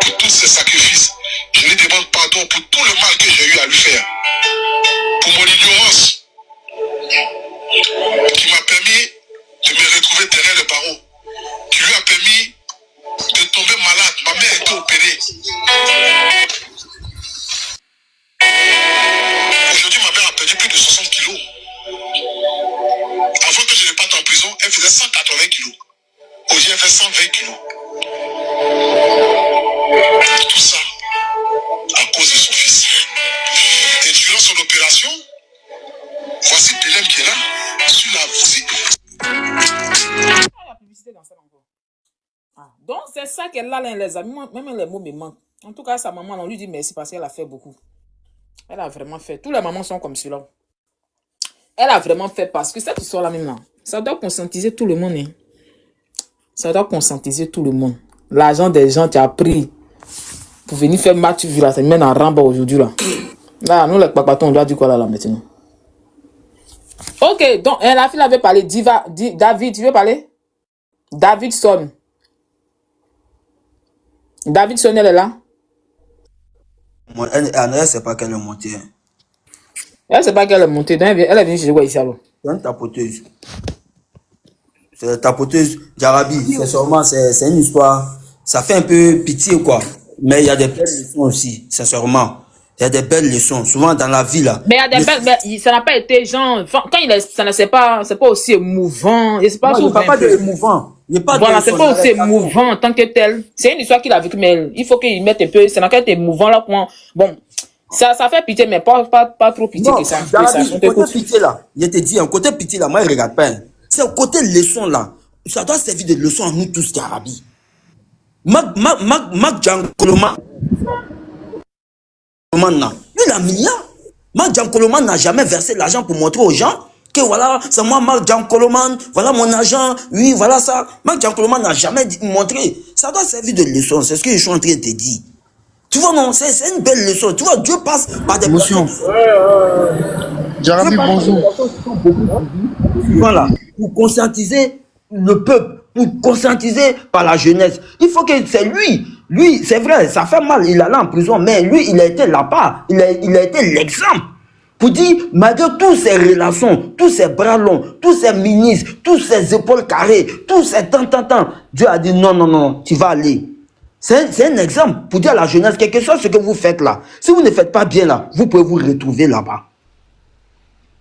Speaker 2: pour tous ses sacrifices. Je lui demande pardon pour tout le mal que j'ai eu à lui faire. Pour mon ignorance qui m'a permis de me retrouver derrière le barreau, qui lui a permis de tomber malade. Ma mère a été opérée. Aujourd'hui, ma mère a perdu plus de 60 kilos. Avant que je ne parte en prison, elle faisait 180 kilos. Aujourd'hui, elle fait 120 kilos. Tout ça à cause de son fils. Et durant son opération, voici Belém qui est là, sur la
Speaker 5: La publicité dans ça encore. Ah, donc, c'est ça qu'elle a, là, les amis. Même les mots me manquent. En tout cas, sa maman, on lui dit merci parce qu'elle a fait beaucoup. Elle a vraiment fait. Tous les mamans sont comme cela. Elle a vraiment fait parce que cette histoire-là, même là, ça doit conscientiser tout le monde. Hein. Ça doit conscientiser tout le monde. L'argent des gens, tu as pris pour venir faire match, tu là, c'est même en ramba aujourd'hui, là. Là, nous, les papatons, on doit dire quoi là, maintenant? Ok, donc, la fille avait parlé. David, tu veux parler? Davidson. Davidson, elle est là?
Speaker 4: Elle ne sait pas qu'elle est montée.
Speaker 5: Elle ne sait pas qu'elle est montée. Donc, elle est venue chez quoi ici alors?
Speaker 4: C'est une tapoteuse. C'est la tapoteuse d'Arabie. C'est sûrement, c'est une histoire. Ça fait un peu pitié, quoi. Mais il y a des belles leçons aussi, sincèrement. Il y a des belles leçons. Souvent dans la vie, là.
Speaker 5: Mais il y a des belles, mais ça n'a pas été genre, quand il est, ça ne c'est pas aussi émouvant. Je sais pas,
Speaker 4: non, il n'y a pas de émouvant.
Speaker 5: Voilà, c'est pas aussi émouvant en tant que tel. C'est une histoire qu'il a vécue, mais il faut qu'il mette un peu, c'est dans quel émouvant là, pour, bon. Ça fait pitié, mais pas trop pitié
Speaker 4: non,
Speaker 5: que ça.
Speaker 4: Dans la vie, côté pitié là, je te dis, un côté pitié là, moi je regarde pas. C'est un côté leçon là. Ça doit servir de leçon à nous tous, Arabi. Mac Djankoloman, lui il a mis. Mac Djankoloman n'a jamais versé l'argent pour montrer aux gens que voilà, c'est moi Mac Djankoloman, voilà mon argent, oui, voilà ça. Mac Djankoloman n'a jamais montré. Ça doit servir de leçon, c'est ce que je suis en train de te dire. Tu vois, non, c'est une belle leçon. Tu vois, Dieu passe par des
Speaker 7: personnes. Jarabi, bonjour.
Speaker 4: Voilà, pour conscientiser le peuple, pour conscientiser par la jeunesse. Il faut que c'est lui. Lui, c'est vrai, ça fait mal, il est allé en prison, mais lui, il a été là-bas. Il a été l'exemple. Pour dire, malgré toutes ces relations, tous ces bras longs, tous ces ministres, tous ces épaules carrées, tous ces temps, Dieu a dit non, tu vas aller. C'est un exemple pour dire à la jeunesse, quelque chose ce que vous faites là. Si vous ne faites pas bien là, vous pouvez vous retrouver là-bas.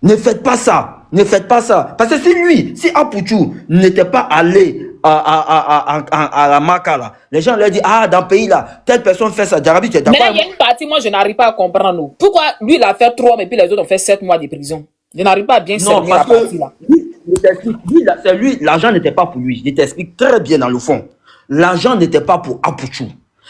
Speaker 4: Ne faites pas ça. Ne faites pas ça. Parce que si Apouchou n'était pas allé à la Maka là, les gens leur disent, ah, dans le pays là, telle personne fait ça. Jarabi, tu es d'accord?
Speaker 5: Mais là, il y a une partie, moi, je n'arrive pas à comprendre. Pourquoi lui, il a fait 3, mais puis les autres ont fait 7 mois de prison? Je n'arrive pas à bien cerner la partie là.
Speaker 4: Lui, l'argent n'était pas pour lui. Je t'explique très bien dans le fond. L'argent n'était pas pour Apouchou.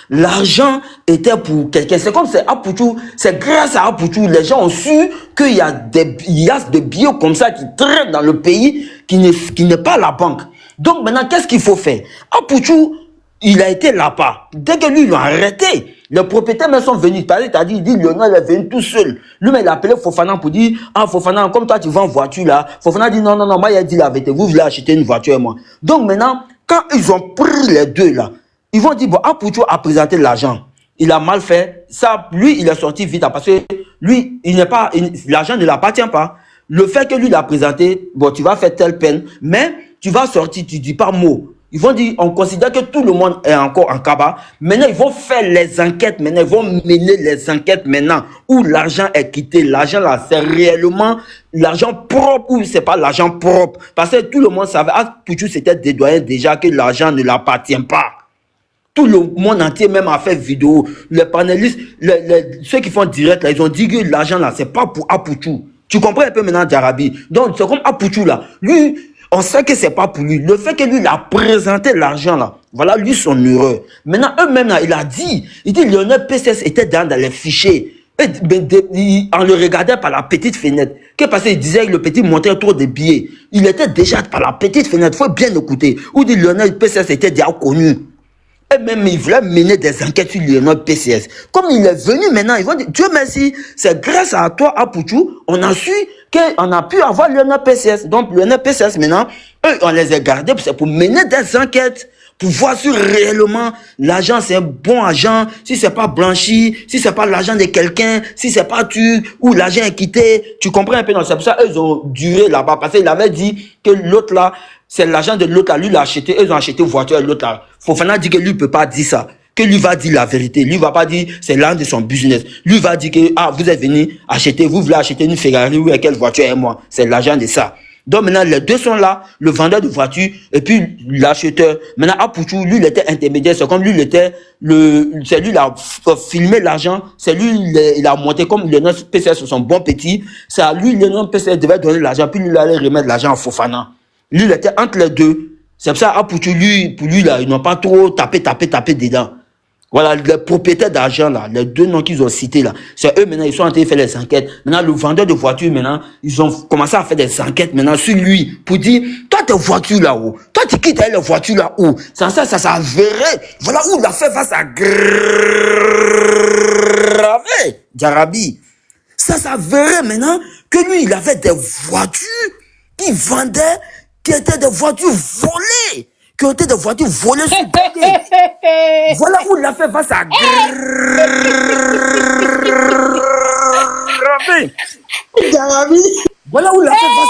Speaker 4: L'argent était pour quelqu'un. C'est comme c'est Apouchou. C'est grâce à Apouchou. Les gens ont su qu'il y a des billets comme ça qui traînent dans le pays qui n'est pas la banque. Donc maintenant, qu'est-ce qu'il faut faire? Apouchou, il a été là-bas. Dès que lui, ils l'ont arrêté, les propriétaires même sont venus. Il dit, Lionel est venu tout seul. Lui, mais il a appelé Fofana pour dire, ah, Fofana, comme toi, tu vends en voiture là. Fofana dit, non, moi, il a dit la vérité. Vous voulez acheter une voiture, moi. Donc maintenant, quand ils ont pris les deux là, ils vont dire, bon, Apouchou a présenté l'argent. Il a mal fait. Ça, lui, il est sorti vite parce que lui, l'argent ne l'appartient pas. Le fait que lui l'a présenté, bon, tu vas faire telle peine, mais tu vas sortir, tu dis pas mot. Ils vont dire, on considère que tout le monde est encore en cabas. Maintenant, ils vont faire les enquêtes. Maintenant, ils vont mener les enquêtes maintenant où l'argent est quitté. L'argent là, c'est réellement l'argent propre ou c'est pas l'argent propre. Parce que tout le monde savait, Apouchou s'était dédouané déjà que l'argent ne l'appartient pas. Tout le monde entier même a fait vidéo. Les panélistes, ceux qui font direct, là, ils ont dit que l'argent là, c'est pas pour Apuchou. Tu comprends un peu maintenant, Jarabi. Donc, c'est comme Apuchou là. Lui, on sait que c'est pas pour lui. Le fait que lui, il a présenté l'argent là, voilà, lui, son erreur. Maintenant, eux-mêmes là, il dit Lionel PCS était dans les fichiers. Et, on le regardait par la petite fenêtre. Qu'est-ce parce qu'il disait que le petit montrait trop de billets. Il était déjà par la petite fenêtre. Faut bien écouter. Où dit Lionel PCS était déjà connu. Et même, il voulait mener des enquêtes sur Lionel PCS. Comme il est venu maintenant, ils vont dire, Dieu merci, c'est grâce à toi, Apuchou, on a su qu'on a pu avoir Lionel PCS. Donc, Lionel PCS, maintenant, eux, on les a gardés, c'est pour mener des enquêtes, pour voir si réellement l'agent c'est un bon agent, si c'est pas blanchi, si c'est pas l'agent de quelqu'un, si c'est pas tu, ou l'agent est quitté. Tu comprends un peu? C'est pour ça eux, ils ont duré là-bas, parce qu'il avait dit que l'autre là, c'est l'agent de l'autre là, lui l'a acheté, eux ont acheté une voiture à l'autre là. Fofana dit que lui peut pas dire ça, que lui va dire la vérité, lui va pas dire c'est l'un de son business. Lui va dire que, ah, vous êtes venu acheter, vous voulez acheter une Ferrari ou quelle voiture et moi, c'est l'agent de ça. Donc maintenant, les deux sont là, le vendeur de voiture et puis l'acheteur. Maintenant, Apuchou, lui, il était intermédiaire. C'est comme lui, c'est lui, il a filmé l'argent. C'est lui, il a monté comme le nom PCS sur son bon petit. C'est à lui, le nom PCS devait donner l'argent, puis lui, il allait remettre l'argent à Fofana. Lui, il était entre les deux. C'est pour ça, Apuchou, pour lui, là, ils n'ont pas trop tapé dedans. Voilà, les propriétaires d'argent, là, les deux noms qu'ils ont cités, là, c'est eux, maintenant, ils sont en train de faire les enquêtes. Maintenant, le vendeur de voitures, maintenant, ils ont commencé à faire des enquêtes, maintenant, sur lui, pour dire, toi, tes voitures là-haut, toi, tu quittes les voitures là-haut. Ça s'avérait. Voilà où l'affaire va s'aggraver, Jarabi. Ça s'avérait maintenant que lui, il avait des voitures qu'il vendait, qui étaient des voitures volées. Qui étaient des voitures volées sur le côté. Voilà où l'affaire va s'aggraver.
Speaker 6: Jarabi.
Speaker 4: Voilà où l'affaire va.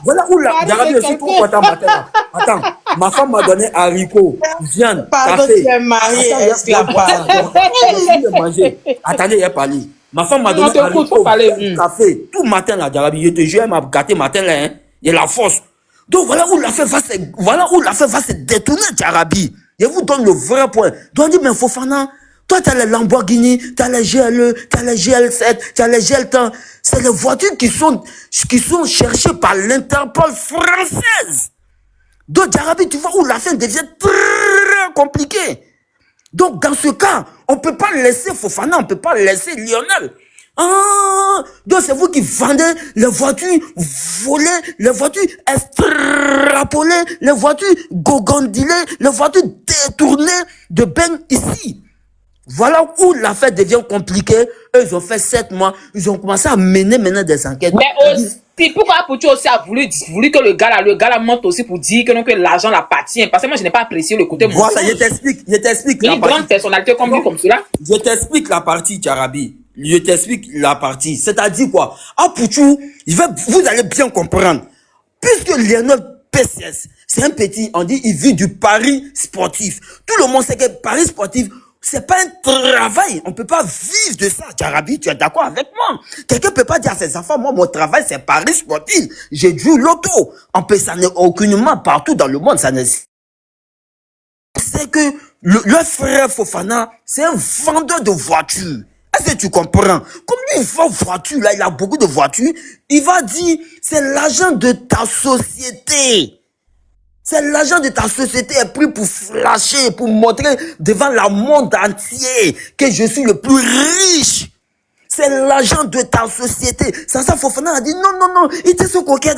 Speaker 4: Voilà où la. Jarabi, je suis trop content matin là. Attends, ma femme m'a donné haricot, viande,
Speaker 6: Pardon,
Speaker 4: café.
Speaker 6: tu es marié, esclave.
Speaker 4: Manger. Attendez, il y a parlé. Ma femme m'a donné haricot, café. Tout matin là, Jarabi, je te jure, elle m'a gâté matin là, hein. Il y a la force. Donc voilà où l'affaire va se détourner, Jarabi. Je vous donne le vrai point. Donc on dit, mais Fofana, toi tu as les Lamborghini, tu as les GLE, tu as les GL7, tu as les GL10. C'est les voitures qui sont cherchées par l'Interpol française. Donc Jarabi, tu vois où l'affaire devient très compliquée. Donc dans ce cas, on ne peut pas laisser Fofana, on ne peut pas laisser Lionel. Ah, donc c'est vous qui vendez les voitures volées, les voitures extrapolées, les voitures gogondilées, les voitures détournées de Ben ici. Voilà où l'affaire devient compliquée. Eux, ils ont fait 7 mois. Ils ont commencé à mener maintenant des enquêtes.
Speaker 5: Mais aussi, pourquoi Apuchou aussi a voulu que le gars là monte aussi pour dire que, non, que l'argent l'appartient? Parce que moi, je n'ai pas apprécié le côté
Speaker 4: voilà, je t'explique.
Speaker 5: Une grande personnalité comme lui, comme cela.
Speaker 4: Je t'explique la partie, Jarabi. Je t'explique la partie. C'est-à-dire quoi? Apuchou, vous allez bien comprendre. Puisque Lionel PCS, c'est un petit, on dit, il vit du pari sportif. Tout le monde sait que pari sportif, c'est pas un travail. On peut pas vivre de ça, Jarabi. Tu es d'accord avec moi? Quelqu'un peut pas dire à ses enfants, moi, mon travail, c'est pari sportif. J'ai du loto. Ça n'est aucunement partout dans le monde, ça n'est. C'est que le frère Fofana, c'est un vendeur de voitures. Est-ce que tu comprends? Comme lui, il vend voiture, là, il a beaucoup de voitures, il va dire, c'est l'agent de ta société. C'est l'agent de ta société est pris pour flasher, pour montrer devant le monde entier que je suis le plus riche. C'est l'agent de ta société. Ça, Fofana a dit, non, il était ce coquet,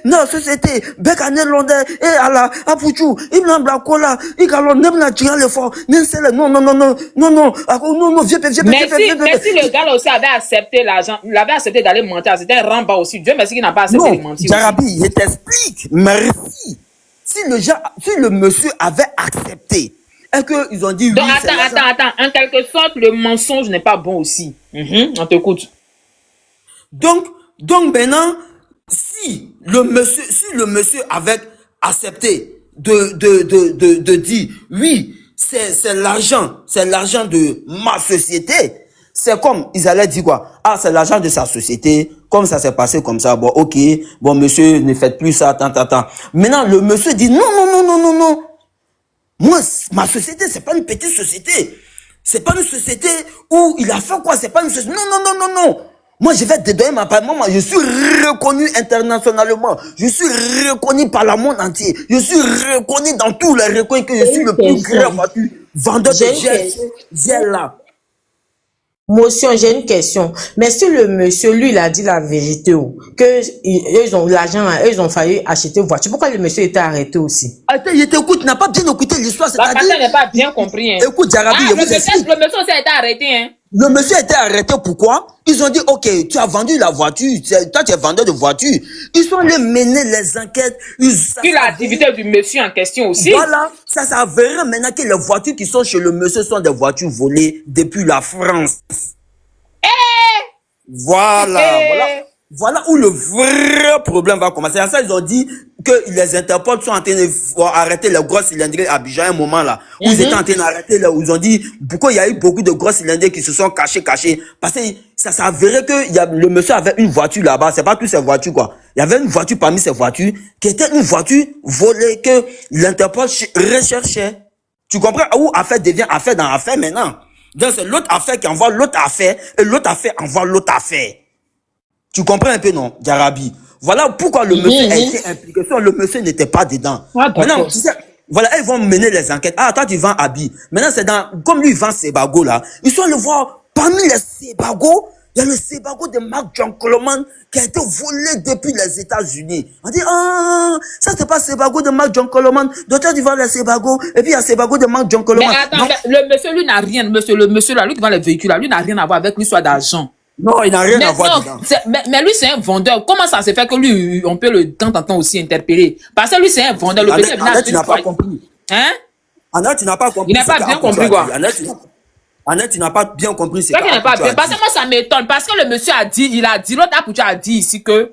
Speaker 4: non, société, Bekane Londres, ala, Apuchou, il n'a pas cola, il a l'on tiré le fort, non, viens,
Speaker 5: mais si le gars là aussi avait accepté l'argent, il avait accepté d'aller mentir, c'était un ramba aussi. Dieu merci qu'il n'a pas accepté de mentir.
Speaker 4: Jarabi, je t'explique, merci. Si le monsieur avait accepté, et qu'ils ont dit
Speaker 5: donc,
Speaker 4: oui,
Speaker 5: attends. En quelque sorte, le mensonge n'est pas bon aussi. On t'écoute.
Speaker 4: Donc maintenant, si le monsieur avait accepté de dire oui, c'est l'argent de ma société, c'est comme ils allaient dire quoi? Ah, c'est l'argent de sa société, comme ça s'est passé comme ça, bon, ok, bon, monsieur, ne faites plus ça, tant. Maintenant, le monsieur dit non. Moi, ma société, c'est pas une petite société. C'est pas une société où il a fait quoi? C'est pas une société. Non, non, non, non, non. Moi, je vais dédouaner ma part. Moi, je suis reconnu internationalement. Je suis reconnu par le monde entier. Je suis reconnu dans tous les recoins que je suis le plus grand vendeur de gel là.
Speaker 6: Motion, j'ai une question. Mais si le monsieur, lui, il a dit la vérité, que ils ont l'argent, ils ont failli acheter une voiture, pourquoi le monsieur était arrêté aussi?
Speaker 4: Attends, il t'écoute, tu n'as pas bien écouté l'histoire.
Speaker 5: La personne n'a pas bien compris. Hein.
Speaker 4: Écoute, Jarabi,
Speaker 5: le monsieur aussi a été arrêté. Hein.
Speaker 4: Le monsieur a été arrêté, pourquoi? Ils ont dit, ok, tu as vendu la voiture, toi tu es vendeur de voiture. Ils sont allés mener les enquêtes.
Speaker 5: Puis l'activité du monsieur en question aussi.
Speaker 4: Voilà, ça s'avérait maintenant que les voitures qui sont chez le monsieur sont des voitures volées depuis la France. Voilà où le vrai problème va commencer. À ça, ils ont dit que les Interpol sont en train d'arrêter les gros cylindrés à Abidjan à un moment là. Où ils étaient en train d'arrêter là, où ils ont dit pourquoi il y a eu beaucoup de gros cylindrés qui se sont cachés. Parce que ça s'avérait que le monsieur avait une voiture là-bas. C'est pas toutes ses voitures quoi. Il y avait une voiture parmi ses voitures qui était une voiture volée que l'Interpol recherchait. Tu comprends où affaire devient affaire dans affaire maintenant. Donc c'est l'autre affaire qui envoie l'autre affaire et l'autre affaire envoie l'autre affaire. Tu comprends un peu, non, Jarabi? Voilà pourquoi le monsieur a été impliqué. Le monsieur n'était pas dedans. Maintenant, tu sais, voilà, ils vont mener les enquêtes. Ah, toi, tu vends Abi. Maintenant, c'est comme lui, il vend Sebago, là. Ils sont allés voir, parmi les Sebago, il y a le Sebago de Mark John Coleman qui a été volé depuis les États-Unis. On dit, ça, c'est pas Sebago de Mark John Coleman. D'autres, tu vends les Sebago, et puis il y a Sebago de Mark John Coleman.
Speaker 5: Mais attends, le monsieur, lui, n'a rien. Le monsieur, là, lui qui vend les véhicules, là, lui, n'a rien à voir avec l'histoire d'argent.
Speaker 4: Non, il n'a rien à voir dedans.
Speaker 5: Mais lui, c'est un vendeur. Comment ça se fait que lui, on peut le temps en temps aussi interpeller? Parce que lui, c'est un vendeur. Le petit,
Speaker 4: tu n'as pas compris.
Speaker 5: Hein?
Speaker 4: Anna, tu n'as pas compris.
Speaker 5: Il n'a pas bien compris, quoi.
Speaker 4: Anna, tu n'as pas bien compris.
Speaker 5: C'est qu'il n'a pas bien. Parce que moi, ça m'étonne. Parce que le monsieur a dit, l'autre Apoucha a dit ici que,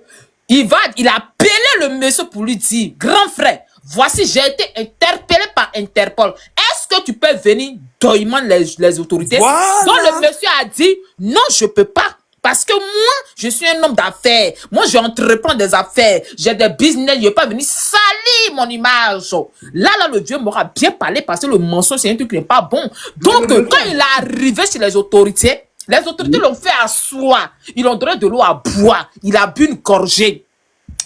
Speaker 5: il a appelé le monsieur pour lui dire, grand frère, voici, j'ai été interpellé par Interpol. Est-ce que tu peux venir doïment les autorités?
Speaker 4: Voilà.
Speaker 5: Donc le monsieur a dit, non, je peux pas. Parce que moi, je suis un homme d'affaires. Moi, j'entreprends des affaires. J'ai des business. Je ne vais pas venir salir mon image. Là, le vieux m'aura bien parlé parce que le mensonge, c'est un truc qui n'est pas bon. Donc, quand il est arrivé chez les autorités l'ont fait asseoir. Ils l'ont donné de l'eau à boire. Il a bu une gorgée.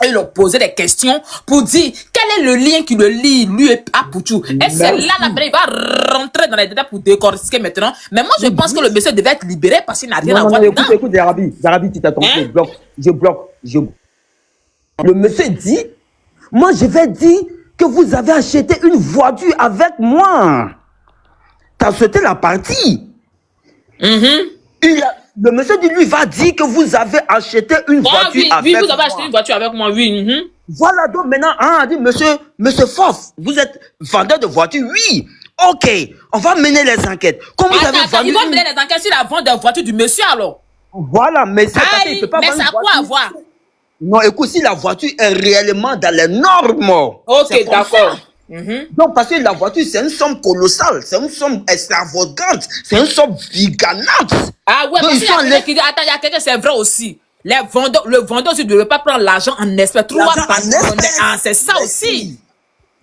Speaker 5: Et ils ont posé des questions pour dire quel est le lien qui le lie, lui et Apouchou. Et c'est là, il va rentrer dans les détails pour décortiquer maintenant. Mais moi, je pense que le monsieur devait être libéré parce qu'il n'a rien à voir dedans.
Speaker 4: Écoute, Jarabi, tu t'as trompé. Je bloque. Le monsieur dit, moi, je vais dire que vous avez acheté une voiture avec moi. T'as sauté la partie. Le monsieur dit, lui, va dire que vous avez acheté une voiture avec moi.
Speaker 5: Oui, vous avez acheté une voiture avec moi, oui.
Speaker 4: Voilà, donc maintenant, on dit, monsieur Fof, vous êtes vendeur de voitures, oui. Ok, on va mener les enquêtes. Comme vous avez vendu
Speaker 5: ils vont mener les enquêtes sur la vente des voitures du monsieur, alors.
Speaker 4: Voilà, mais c'est parce qu'il ne peut pas vendre
Speaker 5: mais ça a quoi à voir?
Speaker 4: Non, écoute, si la voiture est réellement dans les normes.
Speaker 5: Ok, d'accord.
Speaker 4: Donc, parce que la voiture, c'est une somme colossale, c'est une somme extravagante, c'est une somme giganante.
Speaker 5: Ah ouais, donc, parce qu'il y a quelqu'un qui dit, attends, il y a quelqu'un, c'est vrai aussi. Le vendeur aussi ne veut pas prendre l'argent en espèces. C'est ça aussi.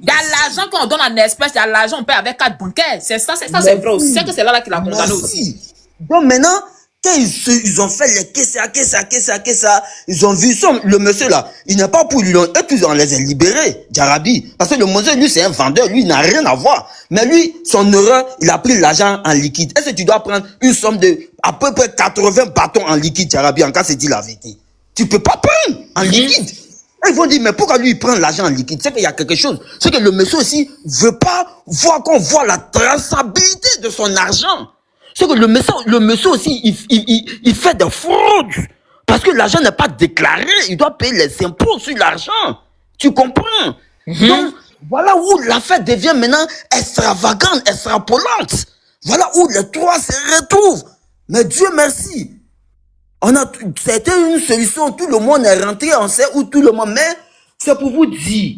Speaker 5: Il y a l'argent qu'on donne en espèces, il y a l'argent qu'on paye avec carte bancaire. C'est ça, c'est vrai aussi. C'est que c'est là qu'il a condamné aussi.
Speaker 4: Donc maintenant, quand ils ont fait les ça, ils ont vu le monsieur là, il n'est pas pour lui, et puis on les a libérés, Jarabi. Parce que le monsieur, lui, c'est un vendeur, lui, il n'a rien à voir. Mais lui, son erreur, il a pris l'argent en liquide. Est-ce que tu dois prendre une somme de à peu près 80 bâtons en liquide, Jarabi, en cas c'est dit la vérité? Tu peux pas prendre en liquide. Et ils vont dire, mais pourquoi lui, il prend l'argent en liquide? C'est qu'il y a quelque chose. C'est que le monsieur aussi veut pas voir qu'on voit la traçabilité de son argent. C'est que le monsieur aussi, il fait des fraudes. Parce que l'argent n'est pas déclaré. Il doit payer les impôts sur l'argent. Tu comprends? Donc, voilà où l'affaire devient maintenant extravagante, extrapolante. Voilà où les trois se retrouvent. Mais Dieu merci. C'était une solution. Tout le monde est rentré, on sait où tout le monde. Mais c'est pour vous dire,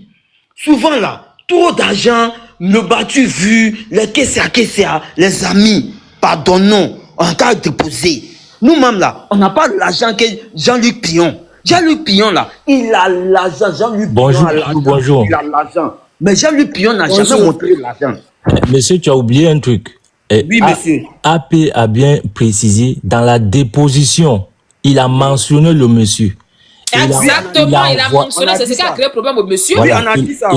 Speaker 4: souvent là, trop d'argent, le battu vu, les KCA, les amis. Pardonnons, on t'a déposé. Nous-mêmes là, on n'a pas l'argent que Jean-Luc Pillon. Jean-Luc Pillon là, il a l'argent. Jean-Luc Pillon a l'argent.
Speaker 7: Bonjour.
Speaker 4: Il a l'argent. Mais Jean-Luc Pillon n'a jamais montré l'argent.
Speaker 7: Monsieur, tu as oublié un truc.
Speaker 4: Oui, monsieur.
Speaker 7: AP a bien précisé dans la déposition, il a mentionné le monsieur.
Speaker 5: Exactement, il a
Speaker 4: on
Speaker 5: mentionné,
Speaker 4: a
Speaker 5: c'est
Speaker 4: dit
Speaker 5: ce qui a
Speaker 4: ça.
Speaker 5: créé le problème au monsieur.
Speaker 7: Voilà,
Speaker 4: Oui, on a dit ça,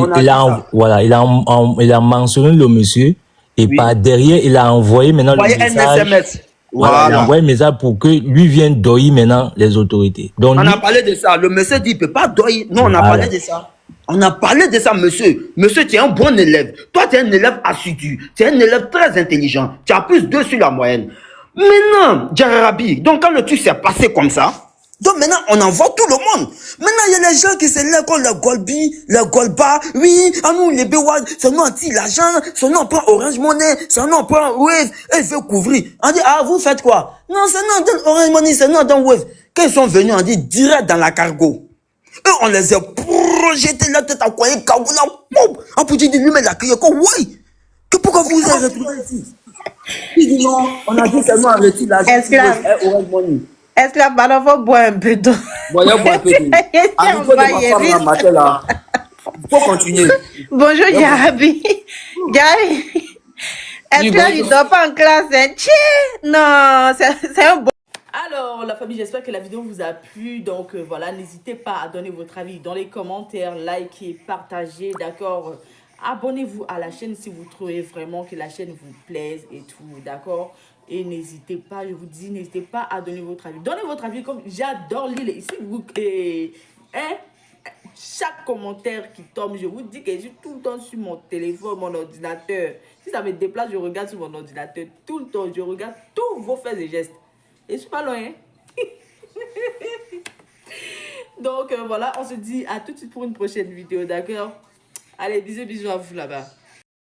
Speaker 7: voilà, il a mentionné le monsieur et
Speaker 4: Oui.
Speaker 7: par derrière, il a envoyé maintenant le
Speaker 4: Voyez un
Speaker 7: message.
Speaker 4: SMS.
Speaker 7: Voilà, il a
Speaker 4: Voilà.
Speaker 7: envoyé un message pour que lui vienne doyer maintenant les autorités. Donc,
Speaker 4: On
Speaker 7: lui,
Speaker 4: a parlé de ça. Le monsieur dit il ne peut pas doyer. Non, on a
Speaker 7: Voilà.
Speaker 4: parlé de ça. On a parlé de ça, monsieur. Monsieur, tu es un bon élève. Toi, tu es un élève assidu. Tu es un élève très intelligent. Tu as plus 2 sur la moyenne. Maintenant, Djarabi, donc quand le truc s'est passé comme ça, donc maintenant, on envoie tout le monde. Maintenant, il y a les gens qui se lèvent comme le Golbi, le Golba. Oui, à nous, les Béouad, c'est nous, on tire l'argent, c'est nous, on prend Orange Money, c'est nous, on prend Wave, et il fait couvrir. On dit, ah, vous faites quoi? Non, c'est nous, on donne Orange Money, c'est nous, on donne Wave. Quand ils sont venus, on dit, direct dans la cargo. Eux, on les a projetés la tête à quoi, et Kagoula, boum! On peut dire, lui, mais la crié, comme, ouais! Que pourquoi vous vous êtes retrouvés ici? Il dit, non, on a dit, c'est nous, on retire l'argent,
Speaker 6: Esclave.
Speaker 4: Orange Money.
Speaker 6: Esclave, alors faut boire un peu d'eau.
Speaker 4: Voyons un peu de à niveau de ma femme là, matin là. Faut continuer.
Speaker 6: Bonjour, Jarabi. Jarabi. Esclave, il ne dort pas en classe. Hein. Tchè. Non, c'est un bon.
Speaker 1: Alors, la famille, j'espère que la vidéo vous a plu. Donc, voilà, n'hésitez pas à donner votre avis dans les commentaires, likez, partagez, d'accord? Abonnez-vous à la chaîne si vous trouvez vraiment que la chaîne vous plaise et tout, d'accord? Et n'hésitez pas, je vous dis, n'hésitez pas à donner votre avis. Donnez votre avis, comme j'adore lire ici. Chaque commentaire qui tombe, je vous dis que je suis tout le temps sur mon téléphone, mon ordinateur. Si ça me déplace, je regarde sur mon ordinateur tout le temps. Je regarde tous vos faits et gestes. Et je suis pas loin. Hein? Donc voilà, on se dit à tout de suite pour une prochaine vidéo, d'accord? Allez, bisous à vous là-bas.